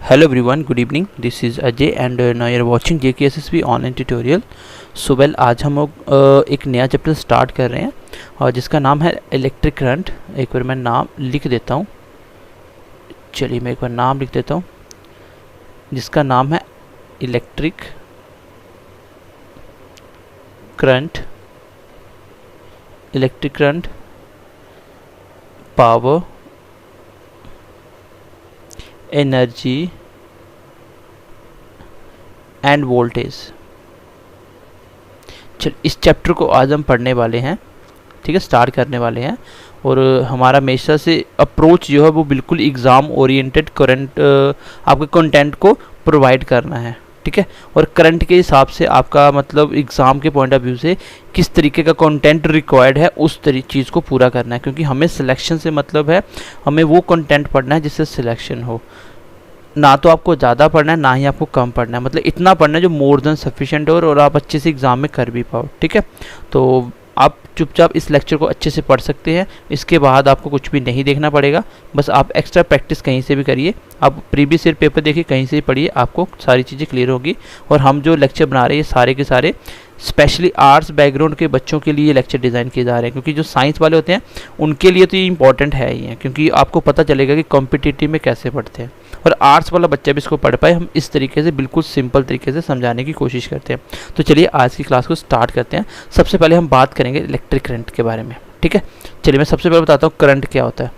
Hello everyone, good evening. This is Ajay and now you are watching JKSSB online tutorial. So well, आज हम लोग एक नया chapter start कर रहे हैं और जिसका नाम है इलेक्ट्रिक करंट। एक बार मैं नाम लिख देता हूँ। चलिए मैं एक बार नाम लिख देता हूँ जिसका नाम है electric current power energy end voltage. चल इस चैप्टर को आज हम पढ़ने वाले हैं, ठीक है, स्टार्ट करने वाले हैं। और हमारा हमेशा से अप्रोच जो है वो बिल्कुल एग्ज़ाम ओरिएंटेड करंट आपके कंटेंट को प्रोवाइड करना है, ठीक है। और करंट के हिसाब से आपका मतलब एग्ज़ाम के पॉइंट ऑफ व्यू से किस तरीके का कंटेंट रिक्वायर्ड है उस चीज़ को पूरा करना है, क्योंकि हमें सिलेक्शन से मतलब है, हमें वो कंटेंट पढ़ना है जिससे सिलेक्शन हो। ना तो आपको ज़्यादा पढ़ना है ना ही आपको कम पढ़ना है, मतलब इतना पढ़ना है जो मोर देन सफिशिएंट हो और आप अच्छे से एग्ज़ाम में कर भी पाओ, ठीक है। तो आप चुपचाप इस लेक्चर को अच्छे से पढ़ सकते हैं। इसके बाद आपको कुछ भी नहीं देखना पड़ेगा, बस आप एक्स्ट्रा प्रैक्टिस कहीं से भी करिए। आप प्रीवियस ईयर पेपर देखिए, कहीं से भी पढ़िए, आपको सारी चीज़ें क्लियर होगी। और हम जो लेक्चर बना रहे हैं सारे के सारे स्पेशली आर्ट्स बैकग्राउंड के बच्चों के लिए लेक्चर डिज़ाइन किए जा रहे हैं, क्योंकि जो साइंस वाले होते हैं उनके लिए तो ये इंपॉर्टेंट है ही है, क्योंकि आपको पता चलेगा कि कॉम्पिटिटिव में कैसे पढ़ते हैं और आर्ट्स वाला बच्चा भी इसको पढ़ पाए। हम इस तरीके से बिल्कुल सिंपल तरीके से समझाने की कोशिश करते हैं। तो चलिए आज की क्लास को स्टार्ट करते हैं। सबसे पहले हम बात करेंगे इलेक्ट्रिक करंट के बारे में, ठीक है। चलिए मैं सबसे पहले बताता हूँ करंट क्या होता है।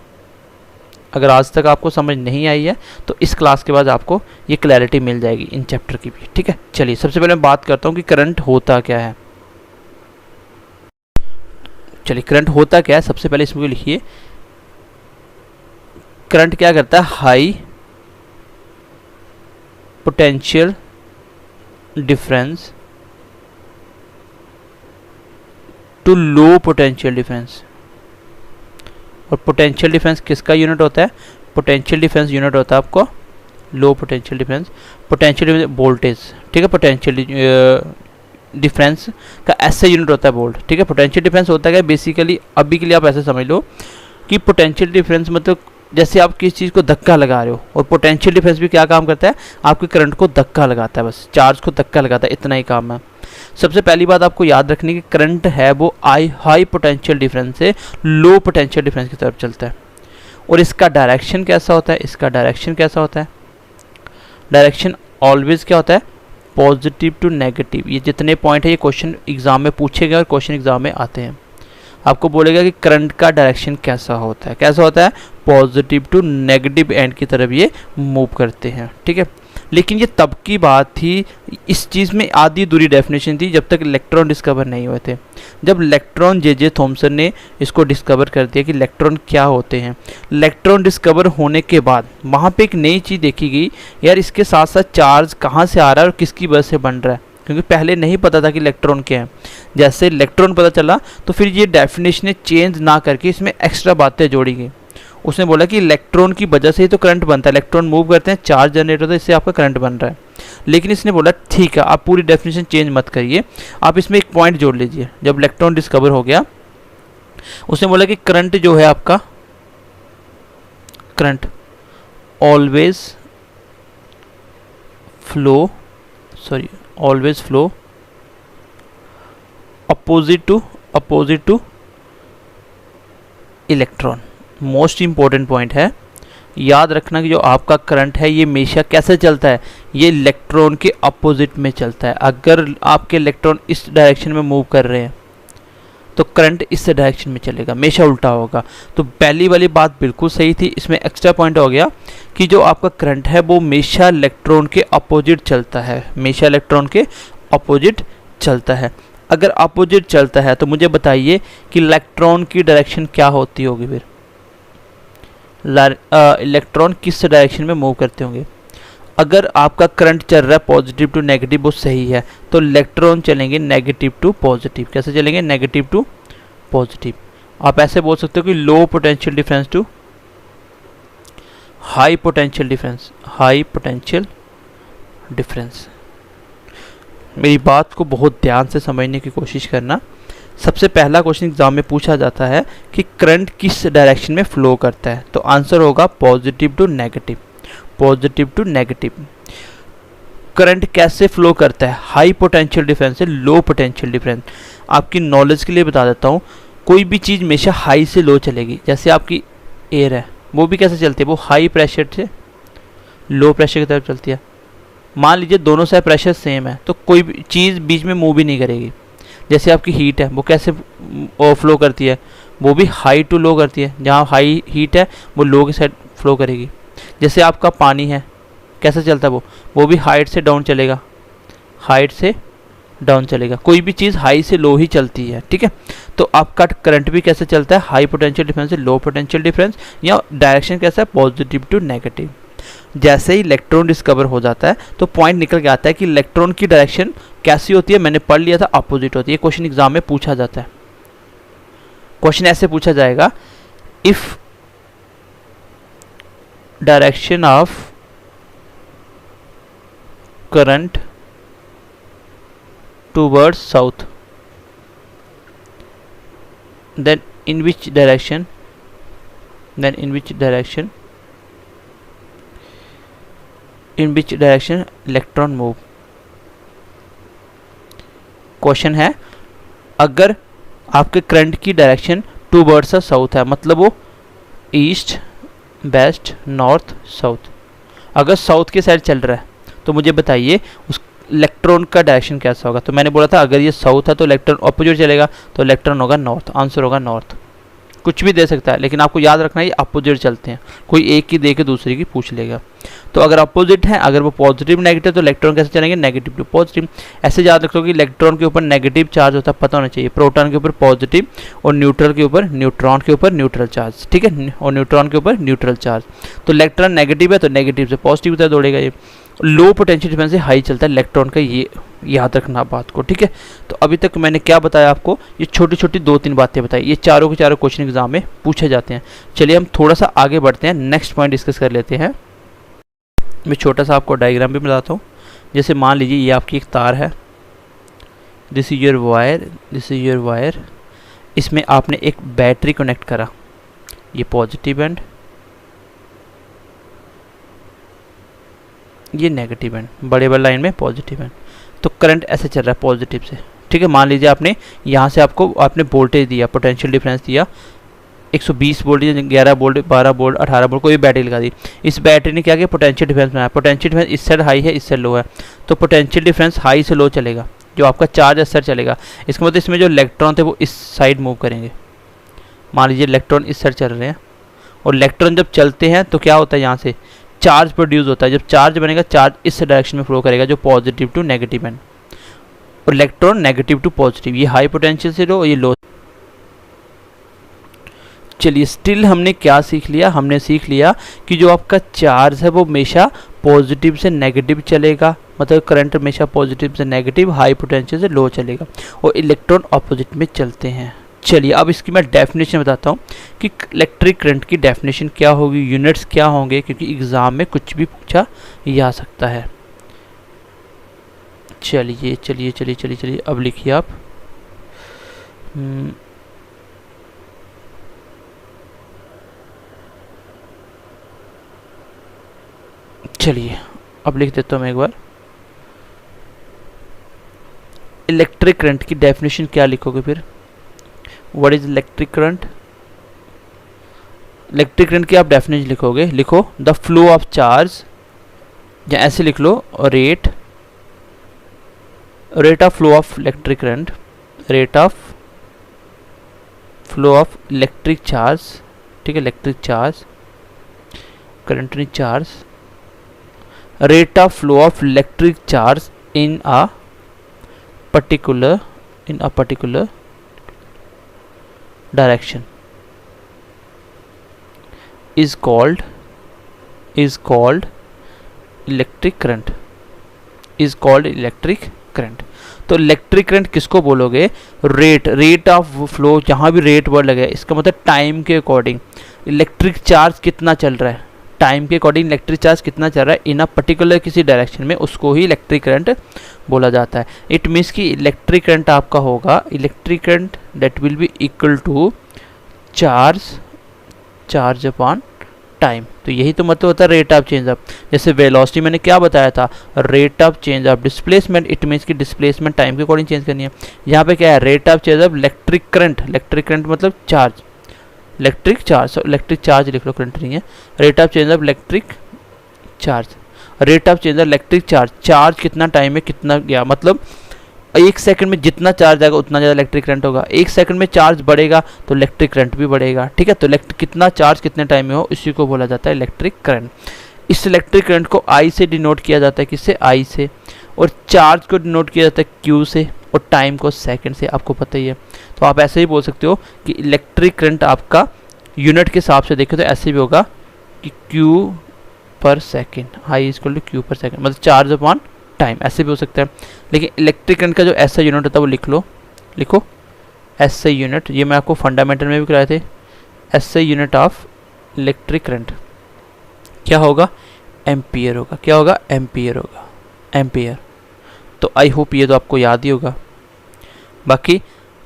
अगर आज तक आपको समझ नहीं आई है तो इस क्लास के बाद आपको ये क्लैरिटी मिल जाएगी इन चैप्टर की भी, ठीक है। चलिए सबसे पहले मैं बात करता हूँ कि करंट होता क्या है। चलिए करंट होता क्या है, सबसे पहले इसमें लिखिए करंट क्या करता है, high potential difference to low potential difference. और पोटेंशियल डिफरेंस किसका यूनिट होता है, पोटेंशियल डिफरेंस यूनिट होता है आपको low potential difference, potential voltage, ठीक है। पोटेंशियल डिफरेंस का ऐसे यूनिट होता है वोल्ट, ठीक है। पोटेंशियल डिफरेंस होता है बेसिकली, अभी के लिए आप ऐसे समझ लो कि पोटेंशियल डिफरेंस मतलब जैसे आप किसी चीज़ को धक्का लगा रहे हो, और पोटेंशियल डिफरेंस भी क्या काम करता है, आपके करंट को धक्का लगाता है, बस चार्ज को धक्का लगाता है, इतना ही काम है। सबसे पहली बात आपको याद रखनी कि करंट है वो हाई पोटेंशियल डिफरेंस से लो पोटेंशियल डिफरेंस की तरफ चलता है। और इसका डायरेक्शन कैसा होता है, इसका डायरेक्शन कैसा होता है, डायरेक्शन ऑलवेज क्या होता है, पॉजिटिव टू नेगेटिव। ये जितने पॉइंट है ये क्वेश्चन एग्जाम में पूछे गए और क्वेश्चन एग्जाम में आते हैं। आपको बोलेगा कि करंट का डायरेक्शन कैसा होता है, कैसा होता है, पॉजिटिव टू नेगेटिव एंड की तरफ ये मूव करते हैं, ठीक है। लेकिन ये तब की बात थी, इस चीज़ में आधी दूरी डेफिनेशन थी जब तक इलेक्ट्रॉन डिस्कवर नहीं हुए थे। जब इलेक्ट्रॉन जे थॉमसन ने इसको डिस्कवर कर दिया कि इलेक्ट्रॉन क्या होते हैं, इलेक्ट्रॉन डिस्कवर होने के बाद वहाँ पे एक नई चीज़ देखी गई, यार इसके साथ साथ चार्ज कहाँ से आ रहा है और किसकी वजह से बन रहा है, क्योंकि पहले नहीं पता था कि इलेक्ट्रॉन क्या है। जैसे इलेक्ट्रॉन पता चला तो फिर ये डेफिनेशन चेंज ना करके इसमें एक्स्ट्रा बातें जोड़ी गई। उसने बोला कि इलेक्ट्रॉन की वजह से ही तो करंट बनता है, इलेक्ट्रॉन मूव करते हैं, चार्ज जनरेट होता है, इससे आपका करंट बन रहा है। लेकिन इसने बोला ठीक है, आप पूरी डेफिनेशन चेंज मत करिए, आप इसमें एक पॉइंट जोड़ लीजिए। जब इलेक्ट्रॉन डिस्कवर हो गया उसने बोला कि करंट जो है आपका, current always flow opposite two electron. Most important point है, याद रखना कि जो आपका करंट है ये हमेशा कैसे चलता है, ये इलेक्ट्रॉन के अपोजिट में चलता है। अगर आपके इलेक्ट्रॉन इस डायरेक्शन में मूव कर रहे हैं तो करंट इस डायरेक्शन में चलेगा, हमेशा उल्टा होगा। तो पहली वाली बात बिल्कुल सही थी। इसमें एक्स्ट्रा पॉइंट हो गया कि जो आपका करंट है वो हमेशा इलेक्ट्रॉन के अपोजिट चलता है, हमेशा इलेक्ट्रॉन के अपोजिट चलता है। अगर अपोजिट चलता है तो मुझे बताइए कि इलेक्ट्रॉन की डायरेक्शन क्या होती होगी, फिर इलेक्ट्रॉन किस डायरेक्शन में मूव करते होंगे। अगर आपका करंट चल रहा है पॉजिटिव टू नेगेटिव, वो सही है, तो इलेक्ट्रॉन चलेंगे नेगेटिव टू पॉजिटिव। कैसे चलेंगे, नेगेटिव टू पॉजिटिव। आप ऐसे बोल सकते हो कि low potential difference to high potential difference. मेरी बात को बहुत ध्यान से समझने की कोशिश करना। सबसे पहला क्वेश्चन एग्जाम में पूछा जाता है कि करंट किस डायरेक्शन में फ्लो करता है, तो आंसर होगा positive to negative. Positive to negative. Current कैसे फ्लो करता है, हाई पोटेंशियल डिफरेंस से लो पोटेंशियल डिफरेंस। आपकी नॉलेज के लिए बता देता हूँ, कोई भी चीज़ हमेशा हाई से लो चलेगी। जैसे आपकी एयर है, वो भी कैसे चलती है, वो हाई प्रेशर से लो प्रेशर की तरफ चलती है। मान लीजिए दोनों साइड प्रेशर सेम है तो कोई भी चीज़ बीच में मूव भी नहीं करेगी। जैसे आपकी हीट है, वो कैसे फ्लो करती है, वो भी हाई टू लो करती है। जहाँ हाई हीट है वो लो की साइड फ्लो करेगी। जैसे आपका पानी है, कैसे चलता है वो भी हाइट से डाउन चलेगा, हाइट से डाउन चलेगा। कोई भी चीज़ हाई से लो ही चलती है, ठीक है। तो आपका करंट भी कैसे चलता है, हाई पोटेंशियल डिफरेंस से लो पोटेंशियल डिफरेंस, या डायरेक्शन कैसा है, पॉजिटिव टू नेगेटिव। जैसे ही इलेक्ट्रॉन डिस्कवर हो जाता है तो पॉइंट निकल के आता है कि इलेक्ट्रॉन की डायरेक्शन कैसी होती है, मैंने पढ़ लिया था, अपोजिट होती है। क्वेश्चन एग्जाम में पूछा जाता है। क्वेश्चन ऐसे पूछा जाएगा, if direction of current towards south, then in which direction electron move। Question है, अगर आपके करंट की डायरेक्शन टूवर्ड्स साउथ है, मतलब वो ईस्ट, वेस्ट, नॉर्थ, साउथ। अगर साउथ की साइड चल रहा है तो मुझे बताइए उस इलेक्ट्रॉन का डायरेक्शन कैसा होगा। तो मैंने बोला था अगर ये साउथ है तो इलेक्ट्रॉन अपोजिट चलेगा, तो इलेक्ट्रॉन होगा नॉर्थ। आंसर होगा नॉर्थ। कुछ भी दे सकता है, लेकिन आपको याद रखना है ये अपोजिट चलते हैं। कोई एक की दे के दूसरे की पूछ लेगा। तो अगर अपोजिट है, अगर वो पॉजिटिव नेगेटिव, तो इलेक्ट्रॉन कैसे चलेंगे, नेगेटिव टू पॉजिटिव। ऐसे याद रखो कि इलेक्ट्रॉन के ऊपर नेगेटिव चार्ज होता है, पता होना चाहिए। प्रोटॉन के ऊपर पॉजिटिव और न्यूट्रल के ऊपर, न्यूट्रॉन के ऊपर न्यूट्रल चार्ज, ठीक है, और न्यूट्रॉन के ऊपर न्यूट्रल चार्ज। तो इलेक्ट्रॉन नेगेटिव है तो नेगेटिव से पॉजिटिव की तरफ दौड़ेगा। ये लो पोटेंशियल डिफरेंस से हाई चलता है इलेक्ट्रॉन का, ये याद रखना बात को, ठीक है। तो अभी तक मैंने क्या बताया आपको, ये छोटी छोटी 2-3 बातें बताई, ये चारों के चारों क्वेश्चन एग्जाम में पूछे जाते हैं। चलिए हम थोड़ा सा आगे बढ़ते हैं, नेक्स्ट पॉइंट डिस्कस कर लेते हैं। मैं छोटा सा आपको डायग्राम भी बताता हूँ। जैसे मान लीजिए ये आपकी एक तार है, this is your wire, this is your wire. इसमें आपने एक बैटरी कनेक्ट करा, ये पॉजिटिव एंड, ये नेगेटिव एंड, बड़े बड़े लाइन में पॉजिटिव एंड। तो करंट ऐसे चल रहा है पॉजिटिव से, ठीक है। मान लीजिए आपने यहाँ से आपने वोल्टेज दिया, पोटेंशियल डिफरेंस दिया 120 वोल्ट, 11 वोल्ट, 12 वोल्ट, 18 वोल्ट, कोई बैटरी लगा दी। इस बैटरी ने क्या किया, पोटेंशियल डिफरेंस बनाया। पोटेंशियल डिफरेंस इस साइड हाई है, इस साइड लो है, तो पोटेंशियल डिफरेंस हाई से लो चलेगा। जो आपका चार्ज इस साइड चलेगा, इसका मतलब इसमें जो इलेक्ट्रॉन थे वो इस साइड मूव करेंगे। मान लीजिए इलेक्ट्रॉन इस साइड चल रहे हैं, और इलेक्ट्रॉन जब चलते हैं तो क्या होता है, यहाँ से चार्ज प्रोड्यूस होता है। जब चार्ज बनेगा, चार्ज इस डायरेक्शन में फ्लो करेगा, जो पॉजिटिव टू नेगेटिव एंड, और इलेक्ट्रॉन नेगेटिव टू पॉजिटिव। ये हाई पोटेंशियल से लो, ये लो। चलिए स्टिल हमने क्या सीख लिया, हमने सीख लिया कि जो आपका चार्ज है वो हमेशा पॉजिटिव से नेगेटिव चलेगा, मतलब करंट हमेशा पॉजिटिव से नेगेटिव, हाई पोटेंशियल से लो चलेगा, और इलेक्ट्रॉन अपोजिट में चलते हैं। चलिए अब इसकी मैं डेफिनेशन बताता हूँ कि इलेक्ट्रिक करंट की डेफिनेशन क्या होगी, यूनिट्स क्या होंगे, क्योंकि एग्ज़ाम में कुछ भी पूछा जा सकता है। चलिए चलिए चलिए चलिए चलिए अब लिखिए आप, चलिए अब लिख देता हूँ मैं एक बार। इलेक्ट्रिक करंट की डेफिनेशन क्या लिखोगे फिर, what is electric current. Electric current की आप डेफिनेशन लिखोगे, लिखो द फ्लो ऑफ चार्ज, या ऐसे लिख लो rate of flow of electric current, rate of flow of electric charge, ठीक है, इलेक्ट्रिक चार्ज, करंट नहीं charge, rate of flow of electric charge in a particular direction is called electric current, is called electric current। तो electric current किसको बोलोगे, rate of flow, जहाँ भी rate word लगे इसका मतलब टाइम के अकॉर्डिंग इलेक्ट्रिक चार्ज कितना चल रहा है, टाइम के अकॉर्डिंग इलेक्ट्रिक चार्ज कितना चल रहा है इन अ पर्टिकुलर किसी डायरेक्शन में, उसको ही इलेक्ट्रिक करंट बोला जाता है। इट मीन्स कि इलेक्ट्रिक करंट आपका होगा, electric current that will be equal to charge upon time. तो तो यही तो मतलब होता है रेट ऑफ चेंज ऑफ। जैसे वेलोसिटी मैंने क्या बताया था, rate of change of displacement, it means की डिस्प्लेसमेंट टाइम के अकॉर्डिंग चेंज करनी है। यहाँ पे क्या है, rate of change of electric current, electric current मतलब चार्ज, इलेक्ट्रिक चार्ज लिख लो, करंट नहीं है। Rate of change of electric charge, rate of change of electric charge, charge कितना टाइम में कितना गया, मतलब 1 सेकंड में जितना चार्ज आएगा उतना ज़्यादा इलेक्ट्रिक करंट होगा। 1 सेकंड में चार्ज बढ़ेगा तो इलेक्ट्रिक करंट भी बढ़ेगा, ठीक है। तो कितना चार्ज कितने टाइम में हो, इसी को बोला जाता है इलेक्ट्रिक करंट। इस इलेक्ट्रिक करंट को आई से डिनोट किया जाता है, किससे, आई से। और चार्ज को डिनोट किया जाता है क्यू से, और टाइम को सेकंड से, आपको पता ही है। तो आप ऐसे ही बोल सकते हो कि इलेक्ट्रिक करंट आपका यूनिट के हिसाब से देखें तो ऐसे भी होगा कि Q per second, I equal to Q per second, मतलब चार्ज अपॉन टाइम, ऐसे भी हो सकता है। लेकिन इलेक्ट्रिक करंट का जो ऐसा यूनिट होता है वो लिख लो, लिखो एसआई यूनिट, ये मैं आपको फंडामेंटल में भी कराए थे। SI unit of electric current क्या होगा, एम्पियर होगा। क्या होगा, एम्पियर होगा, एम्पियर। तो आई होप ये तो आपको याद ही होगा। बाकी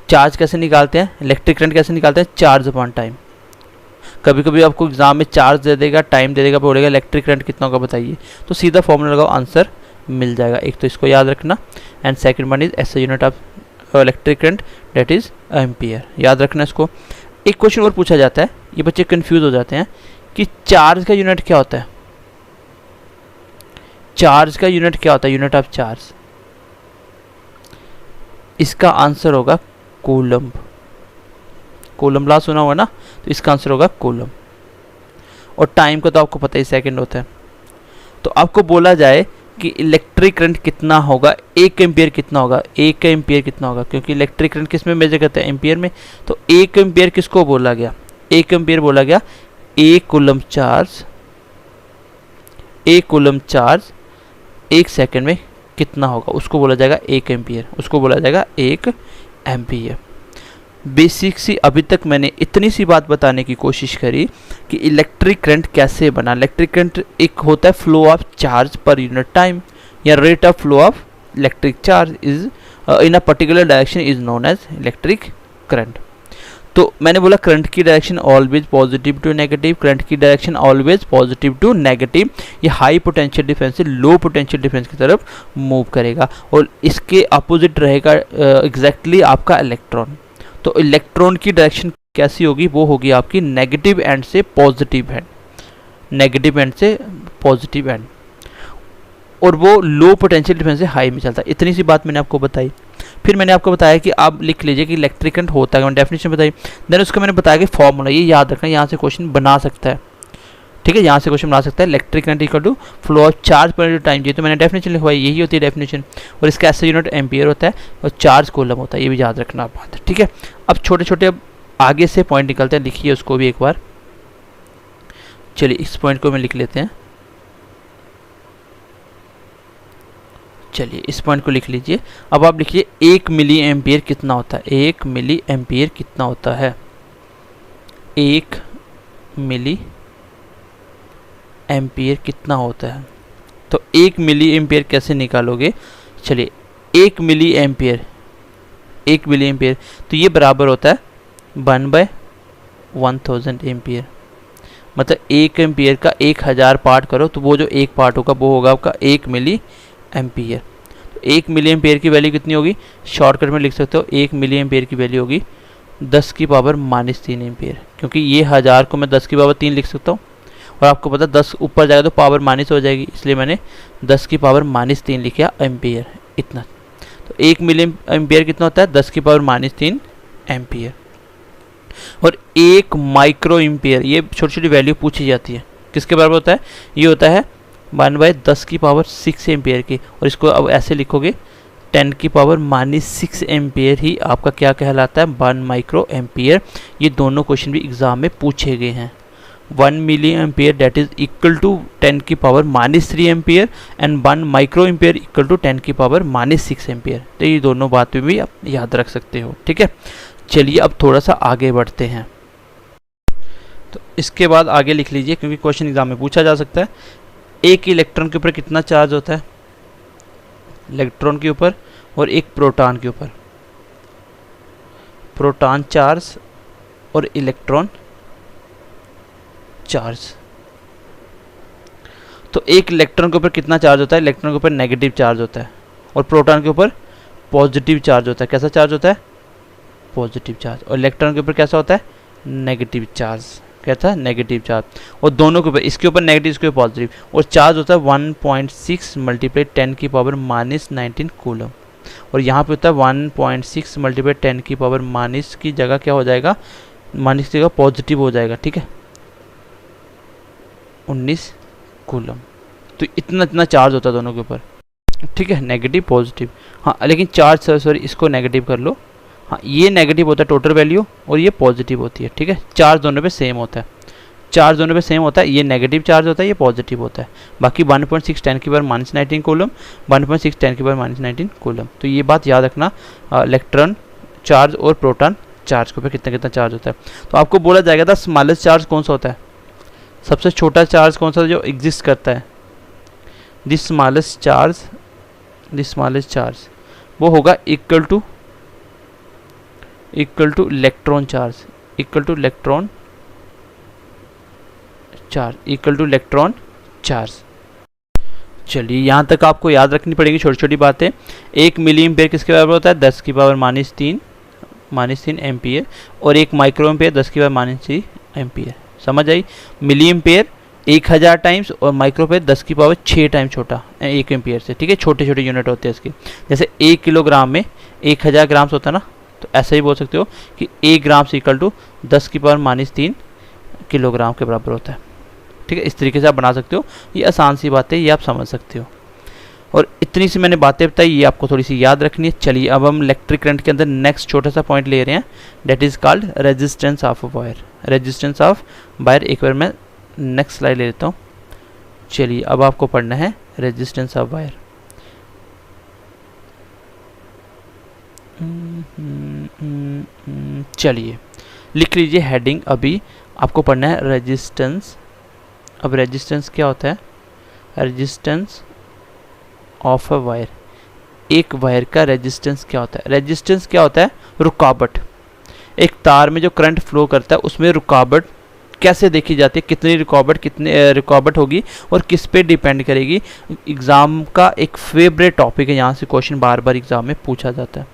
चार्ज कैसे निकालते हैं, इलेक्ट्रिक करंट कैसे निकालते हैं, चार्ज अपॉन टाइम। कभी कभी आपको एग्जाम में चार्ज दे देगा, टाइम दे देगा, बोलेगा इलेक्ट्रिक करंट कितना होगा बताइए, तो सीधा फॉर्मूला लगाओ, आंसर मिल जाएगा। एक तो इसको याद रखना, and second one is SI unit of electric current, that is ampere, याद रखना इसको। एक क्वेश्चन और पूछा जाता है, ये बच्चे कंफ्यूज हो जाते हैं कि चार्ज का यूनिट क्या होता है, चार्ज का यूनिट क्या होता है, यूनिट ऑफ चार्ज। इसका आंसर होगा कूलम्ब। कूलम्ब ला सुना हुआ ना, तो इसका आंसर होगा कूलम्ब। और टाइम का तो आपको पता ही सेकंड होता है। तो आपको बोला जाए कि इलेक्ट्रिक करंट कितना होगा, 1 एम्पियर कितना होगा, 1 एम्पियर कितना होगा, क्योंकि इलेक्ट्रिक करंट किस में मेजर करते हैं, एम्पियर में। तो 1 एम्पियर किसको बोला गया, 1 एम्पियर बोला गया 1 coulomb charge, 1 coulomb charge 1 second में कितना होगा, उसको बोला जाएगा 1 एम्पियर, उसको बोला जाएगा 1 एम्पियर। बेसिक सी अभी तक मैंने इतनी सी बात बताने की कोशिश करी कि इलेक्ट्रिक करंट कैसे बना। इलेक्ट्रिक करंट एक होता है flow of charge per unit time, या rate of flow of electric charge is in a particular direction is known as electric current. तो मैंने बोला करंट की direction always positive to negative, current की direction always positive to negative. ये high potential difference से low potential difference की तरफ move करेगा, और इसके अपोजिट रहेगा एग्जैक्टली आपका इलेक्ट्रॉन। तो इलेक्ट्रॉन की डायरेक्शन कैसी होगी, वो होगी आपकी नेगेटिव एंड से पॉजिटिव एंड, नेगेटिव एंड से पॉजिटिव एंड, और वो लो पोटेंशियल डिफरेंस से हाई में चलता है। इतनी सी बात मैंने आपको बताई। फिर मैंने आपको बताया कि आप लिख लीजिए कि इलेक्ट्रिक करंट होता है, मैंने डेफिनेशन बताई। देन उसका मैंने बताया कि फॉर्मूला, ये याद रखना, यहाँ से क्वेश्चन बना सकता है, ठीक है, यहाँ से क्वेश्चन बना सकता है। Electric current equal to flow of charge per time, ये तो मैंने डेफिनेशन लिखवाई, यही होती है डेफिनेशन। और इसका ऐसा यूनिट एम्पियर होता है, और चार्ज कूलम होता है, ये भी याद रखना आप बात, ठीक है। अब छोटे छोटे अब आगे से पॉइंट निकलते हैं, लिखिए उसको भी एक बार। चलिए इस पॉइंट को मैं लिख लेते हैं, चलिए इस पॉइंट को लिख लीजिए। अब आप लिखिए 1 मिली एम्पियर कितना होता है, 1 मिली एम्पियर कितना होता है, 1 मिली एम्पियर कितना होता है। तो 1 मिली एम्पियर कैसे निकालोगे, चलिए 1 मिली एम्पियर, 1 मिली एम्पियर तो ये बराबर होता है 1/1000 एम्पियर। मतलब 1 एम्पियर का 1000 पार्ट करो तो वो जो एक पार्ट होगा वो होगा आपका 1 मिली एम्पियर। तो 1 मिली एम्पियर की वैल्यू कितनी होगी, शॉर्टकट में लिख सकते हो 1 मिली एम्पियर की वैल्यू होगी 10⁻³ एम्पियर, क्योंकि ये 1000 को मैं 10⁻³ लिख सकता हूँ, और आपको पता 10 ऊपर जाएगा तो पावर माइनस हो जाएगी, इसलिए मैंने 10⁻³ लिखा एम्पियर इतना। तो 1 मिली एम्पियर कितना होता है, 10⁻³ एम्पियर। और 1 माइक्रो एम्पियर, ये छोटी छोटी वैल्यू पूछी जाती है, किसके बराबर होता है, ये होता है 1/10⁶ एम्पियर की। और इसको अब ऐसे लिखोगे 10⁻⁻6 एम्पियर ही आपका क्या कहलाता है, 1 माइक्रो एम्पियर। ये दोनों क्वेश्चन भी एग्जाम में पूछे गए हैं। 1 milli ampere that is equal to 10⁻³ ampere, and 1 micro ampere equal to 10⁻⁻6 ampere. तो ये दोनों बातें भी आप याद रख सकते हो, ठीक है। चलिए अब थोड़ा सा आगे बढ़ते हैं। तो इसके बाद आगे लिख लीजिए, क्योंकि क्वेश्चन एग्जाम में पूछा जा सकता है। एक इलेक्ट्रॉन के ऊपर कितना चार्ज होता है, इलेक्ट्रॉन के ऊपर और एक प्रोटॉन के ऊपर। प्रोटॉन चार्ज और इलेक्ट्रॉन चार्ज, तो एक इलेक्ट्रॉन के ऊपर कितना चार्ज होता है, इलेक्ट्रॉन के ऊपर नेगेटिव चार्ज होता है और प्रोटॉन के ऊपर पॉजिटिव चार्ज होता है। कैसा चार्ज होता है, पॉजिटिव चार्ज। और इलेक्ट्रॉन के ऊपर कैसा होता है, नेगेटिव चार्ज। कहता है नेगेटिव चार्ज। और दोनों के ऊपर, इसके ऊपर नेगेटिव, इसके ऊपर पॉजिटिव। और चार्ज होता है 1.6 मल्टीप्लाई 10 की पावर -19 कूलम। और यहाँ पे होता है 1.6 मल्टीप्लाई 10 की पावर माइनस की जगह क्या हो जाएगा, माइनस की जगह पॉजिटिव हो जाएगा, ठीक है, 19 कूलम। तो इतना इतना चार्ज होता है दोनों के ऊपर, ठीक है, नेगेटिव पॉजिटिव। हाँ लेकिन चार्ज सॉरी इसको नेगेटिव कर लो। हाँ ये नेगेटिव होता है टोटल वैल्यू और ये पॉजिटिव होती है, ठीक है। चार्ज दोनों पे सेम होता है, चार्ज दोनों पे सेम होता है। ये नेगेटिव चार्ज होता है, ये पॉजिटिव होता है। बाकी 1.6 10 की पावर -19 कूलम, 1.6 10 की पावर -19 कूलम। तो ये बात याद रखना, इलेक्ट्रॉन चार्ज और प्रोटॉन चार्ज के ऊपर कितना कितना चार्ज होता है। तो आपको बोला जाएगा था स्मॉलेस्ट चार्ज कौन सा होता है, सबसे छोटा चार्ज कौन सा जो एग्जिस्ट करता है। दिस स्मॉलेस्ट चार्ज वो होगा equal two electron charge, equal two electron charge. चलिए यहाँ तक आपको याद रखनी पड़ेगी छोटी छोटी बातें। 1 मिली एम्पियर किसके बराबर होता है, 10 की पावर -3 एम्पियर। और 1 माइक्रो एम्पियर 10 की पावर -3 एम्पियर। समझ आई, मिली एम्पियर 1000 टाइम्स और माइक्रो एम्पियर 10 की पावर 6 टाइम छोटा 1 एम्पियर से, ठीक है। छोटे छोटे यूनिट होते हैं इसके। जैसे 1 किलोग्राम में 1000 ग्राम्स होता है ना, तो ऐसा ही बोल सकते हो कि 1 ग्राम से इक्वल टू 10 की पावर -3 किलोग्राम के बराबर होता है, ठीक है। इस तरीके से आप बना सकते हो, ये आसान सी बात है, ये आप समझ सकते हो। और इतनी सी मैंने बातें बताई, ये आपको थोड़ी सी याद रखनी है। चलिए अब हम इलेक्ट्रिक करंट के अंदर नेक्स्ट छोटा सा पॉइंट ले रहे हैं, that is called resistance of wire. Resistance of wire, एक बार मैं नेक्स्ट स्लाइड ले लेता हूँ। चलिए अब आपको पढ़ना है रेजिस्टेंस ऑफ वायर। चलिए लिख लीजिए हेडिंग, अभी आपको पढ़ना है रेजिस्टेंस। अब रेजिस्टेंस क्या होता है, रेजिस्टेंस ऑफ अ वायर। एक वायर का रेजिस्टेंस क्या होता है, रेजिस्टेंस क्या होता है, रुकावट। एक तार में जो करंट फ्लो करता है उसमें रुकावट कैसे देखी जाती है, कितनी रुकावट होगी और किस पे डिपेंड करेगी। एग्ज़ाम का एक फेवरेट टॉपिक है, यहाँ से क्वेश्चन बार बार एग्ज़ाम में पूछा जाता है।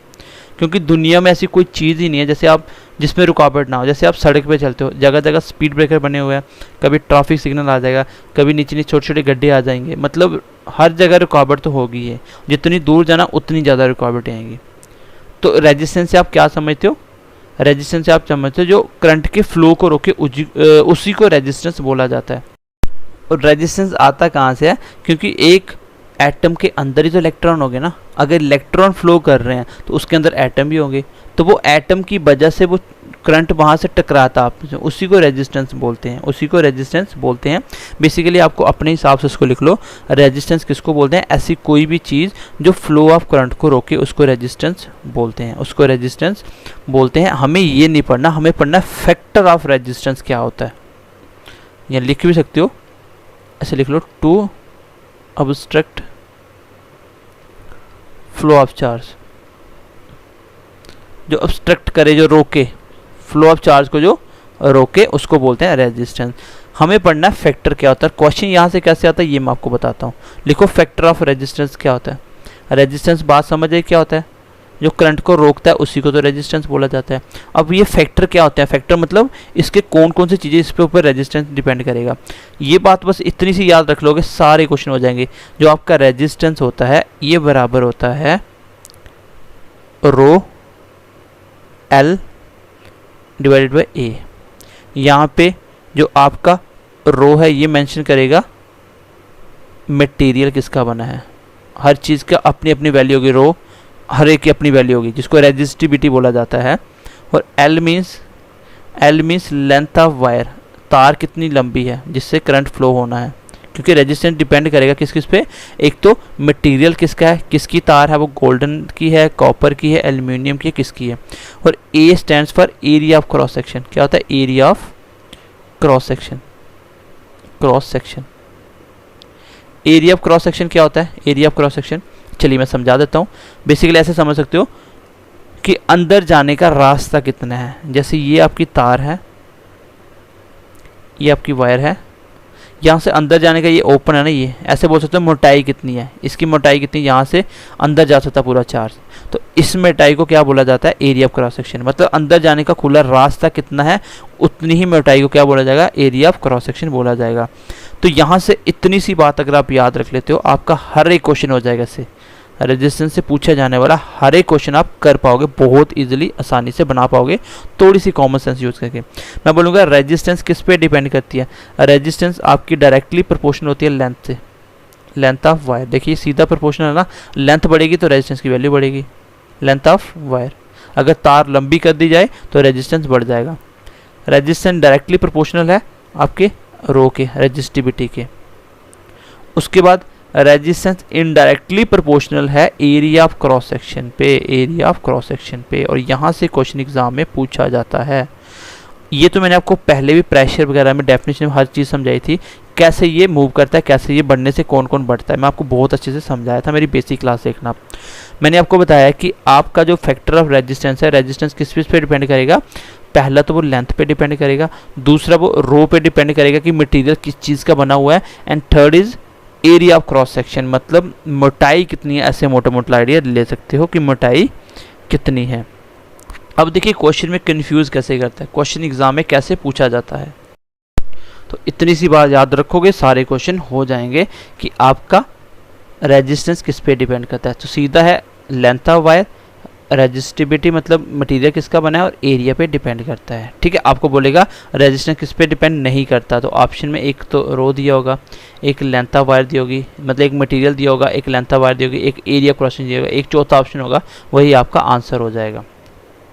क्योंकि दुनिया में ऐसी कोई चीज़ ही नहीं है जैसे आप जिसमें रुकावट ना हो। जैसे आप सड़क पे चलते हो, जगह जगह स्पीड ब्रेकर बने हुए हैं, कभी ट्रैफिक सिग्नल आ जाएगा, कभी नीचे नीचे छोटे छोटे गड्ढे आ जाएंगे, मतलब हर जगह रुकावट तो होगी है। जितनी दूर जाना उतनी ज़्यादा रुकावटें आएंगी। तो रेजिस्टेंस से आप क्या समझते हो, रेजिस्टेंस से आप समझते हो जो करंट के फ्लो को रोके, उसी को रेजिस्टेंस बोला जाता है। और रेजिस्टेंस आता कहाँ से है, क्योंकि एक एटम के अंदर ही तो इलेक्ट्रॉन होंगे ना। अगर इलेक्ट्रॉन फ्लो कर रहे हैं तो उसके अंदर एटम भी होंगे, तो वो एटम की वजह से वो करंट वहाँ से टकराता है, उसी को रेजिस्टेंस बोलते हैं, उसी को रेजिस्टेंस बोलते हैं। बेसिकली आपको अपने हिसाब से उसको लिख लो, रेजिस्टेंस किसको बोलते हैं, ऐसी कोई भी चीज़ जो फ्लो ऑफ करंट को रोके उसको रेजिस्टेंस बोलते हैं, उसको रेजिस्टेंस बोलते हैं। हमें ये नहीं पढ़ना, हमें पढ़ना फैक्टर ऑफ रेजिस्टेंस क्या होता है। या लिख भी सकते हो, ऐसे लिख लो, to obstruct flow of charge. जो ऑब्स्ट्रक्ट करे, जो रोके, फ्लो ऑफ चार्ज को जो रोके उसको बोलते हैं रेजिस्टेंस। हमें पढ़ना है फैक्टर क्या होता है। क्वेश्चन यहाँ से कैसे आता है ये मैं आपको बताता हूँ। लिखो फैक्टर ऑफ रेजिस्टेंस क्या होता है। रेजिस्टेंस बात समझ आई क्या होता है, जो करंट को रोकता है उसी को तो रेजिस्टेंस बोला जाता है। अब ये फैक्टर क्या होता है, फैक्टर मतलब इसके कौन कौन सी चीज़ें इस पे ऊपर रेजिस्टेंस डिपेंड करेगा। ये बात बस इतनी सी याद रख लोगे, सारे क्वेश्चन हो जाएंगे। जो आपका रेजिस्टेंस होता है ये बराबर होता है रो एल डिवाइडेड बाई ए। यहाँ पे जो आपका रो है ये मेंशन करेगा मटेरियल किसका बना है। हर चीज़ का अपनी अपनी वैल्यू होगी, रो हर एक की अपनी वैल्यू होगी, जिसको रेजिस्टिविटी बोला जाता है। और L means length of wire, तार कितनी लंबी है जिससे करंट फ्लो होना है। क्योंकि रेजिस्टेंस डिपेंड करेगा किस किस पे, एक तो मटेरियल किसका है, किसकी तार है, वो गोल्डन की है, कॉपर की है, एल्युमिनियम की है, किसकी है। और ए stands for area of cross section. क्या होता है, area of cross section. Area of cross section क्या होता है, एरिया ऑफ क्रॉस सेक्शन, चलिए मैं समझा देता हूँ। बेसिकली ऐसे समझ सकते हो कि अंदर जाने का रास्ता कितना है। जैसे ये आपकी तार है, ये आपकी वायर है, यहाँ से अंदर जाने का ये ओपन है ना, ये ऐसे बोल सकते हो मोटाई कितनी है, इसकी मोटाई कितनी, यहाँ से अंदर जा सकता है पूरा चार्ज, तो इस मोटाई को क्या बोला जाता है, एरिया ऑफ क्रॉस सेक्शन। मतलब अंदर जाने का खुला रास्ता कितना है, उतनी ही मोटाई को क्या बोला जाएगा, एरिया ऑफ क्रॉस सेक्शन बोला जाएगा। तो यहाँ से इतनी सी बात अगर आप याद रख लेते हो, आपका हर एक क्वेश्चन हो जाएगा। इससे रेजिस्टेंस से पूछा जाने वाला हर एक क्वेश्चन आप कर पाओगे, बहुत इजीली आसानी से बना पाओगे, थोड़ी सी कॉमन सेंस यूज़ करके। मैं बोलूँगा रेजिस्टेंस किस पे डिपेंड करती है, रेजिस्टेंस आपकी डायरेक्टली प्रोपोर्शनल होती है लेंथ से, लेंथ ऑफ वायर। देखिए सीधा प्रोपोर्शनल है ना, लेंथ बढ़ेगी तो रेजिस्टेंस की वैल्यू बढ़ेगी, लेंथ ऑफ वायर। अगर तार लंबी कर दी जाए तो रेजिस्टेंस बढ़ जाएगा। रेजिस्टेंस डायरेक्टली प्रोपोर्शनल है आपके रो के, रेजिस्टिविटी के। उसके बाद रेजिस्टेंस इनडायरेक्टली प्रोपोर्शनल है एरिया ऑफ क्रॉस सेक्शन पे, एरिया ऑफ क्रॉस सेक्शन पे, और यहाँ से क्वेश्चन एग्जाम में पूछा जाता है। ये तो मैंने आपको पहले भी प्रेशर वगैरह में डेफिनेशन में हर चीज़ समझाई थी, कैसे ये मूव करता है, कैसे ये बढ़ने से कौन कौन बढ़ता है, मैं आपको बहुत अच्छे से समझाया था, मेरी बेसिक क्लास देखना। मैंने आपको बताया कि आपका जो फैक्टर ऑफ रेजिस्टेंस है, रेजिस्टेंस किस चीज़ पे डिपेंड करेगा, पहला तो वो लेंथ पे डिपेंड करेगा, दूसरा वो रो पे डिपेंड करेगा कि मटेरियल किस चीज़ का बना हुआ है, and third is area of cross section, मतलब मोटाई कितनी है। ऐसे मोटा मोटा आइडिया ले सकते हो कि मोटाई कितनी है। अब देखिए क्वेश्चन में कंफ्यूज कैसे करता है, क्वेश्चन एग्जाम में कैसे पूछा जाता है। तो इतनी सी बात याद रखोगे, सारे क्वेश्चन हो जाएंगे कि आपका रेजिस्टेंस किस पे डिपेंड करता है। तो सीधा है लेंथ ऑफ वायर, रेजिस्टिविटी मतलब मटेरियल किसका बना है, और एरिया पे डिपेंड करता है। ठीक है, आपको बोलेगा रेजिस्टेंस किस पे डिपेंड नहीं करता, तो ऑप्शन में एक तो रो दिया होगा, एक लेंथ ऑफ वायर दी होगी, मतलब एक मटेरियल दिया होगा, एक लेंथ ऑफ वायर दी होगी, एक एरिया क्रॉसिंग दिया होगा, एक चौथा ऑप्शन होगा, वही आपका आंसर हो जाएगा।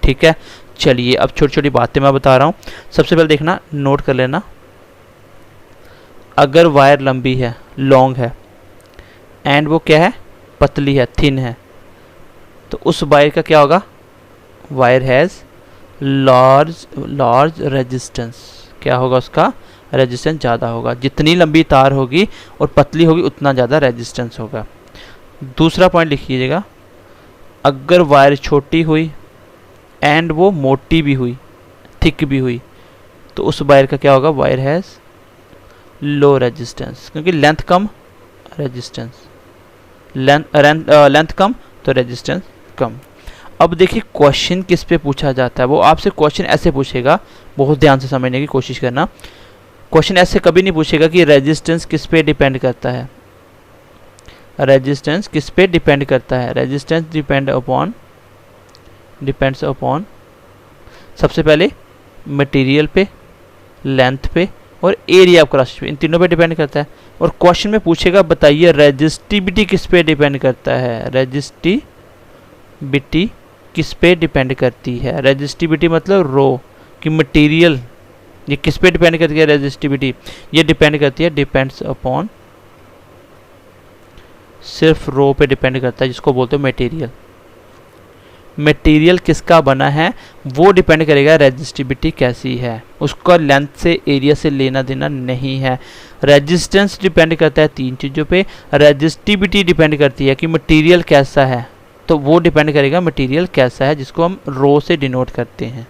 ठीक है, चलिए अब छोटी छोटी बातें मैं बता रहा हूँ। सबसे पहले देखना, नोट कर लेना, अगर वायर लंबी है, लॉन्ग है, एंड वो क्या है, पतली है, थिन है, तो उस वायर का क्या होगा, वायर हैज़ लार्ज रेजिस्टेंस। क्या होगा, उसका रेजिस्टेंस ज़्यादा होगा। जितनी लंबी तार होगी और पतली होगी उतना ज़्यादा रेजिस्टेंस होगा। दूसरा पॉइंट लिख लीजिएगा, अगर वायर छोटी हुई एंड वो मोटी भी हुई, थिक भी हुई, तो उस वायर का क्या होगा, वायर हैज़ लो रेजिस्टेंस, क्योंकि लेंथ कम, रेजिस्टेंस लेंथ कम तो रेजिस्टेंस कम। अब देखिए क्वेश्चन किस पे पूछा जाता है, वो आपसे क्वेश्चन ऐसे पूछेगा, बहुत ध्यान से समझने की कोशिश करना। क्वेश्चन ऐसे कभी नहीं पूछेगा कि रेजिस्टेंस किस पे डिपेंड करता है, रेजिस्टेंस किस पे डिपेंड करता है, रेजिस्टेंस डिपेंड्स अपॉन सबसे पहले मटेरियल पे, लेंथ पे और एरिया ऑफ क्रॉस पे, इन तीनों पे डिपेंड करता है। और क्वेश्चन में पूछेगा बताइए रेजिस्टिविटी किस पे डिपेंड करता है, रेजिस्टिविटी किस पे डिपेंड करती है, रेजिस्टिविटी मतलब रो कि मटेरियल ये किस पे डिपेंड करती है, रेजिस्टिविटी ये डिपेंड करती है, डिपेंड्स अपॉन, सिर्फ रो पे डिपेंड करता है, जिसको बोलते हो मटेरियल। मटेरियल किसका बना है वो डिपेंड करेगा रेजिस्टिविटी कैसी है, उसका लेंथ से एरिया से लेना देना नहीं है। रेजिस्टेंस डिपेंड करता है तीन चीज़ों पे, रेजिस्टिविटी डिपेंड करती है कि मटेरियल कैसा है, तो वो डिपेंड करेगा मटेरियल कैसा है, जिसको हम रो से डिनोट करते हैं।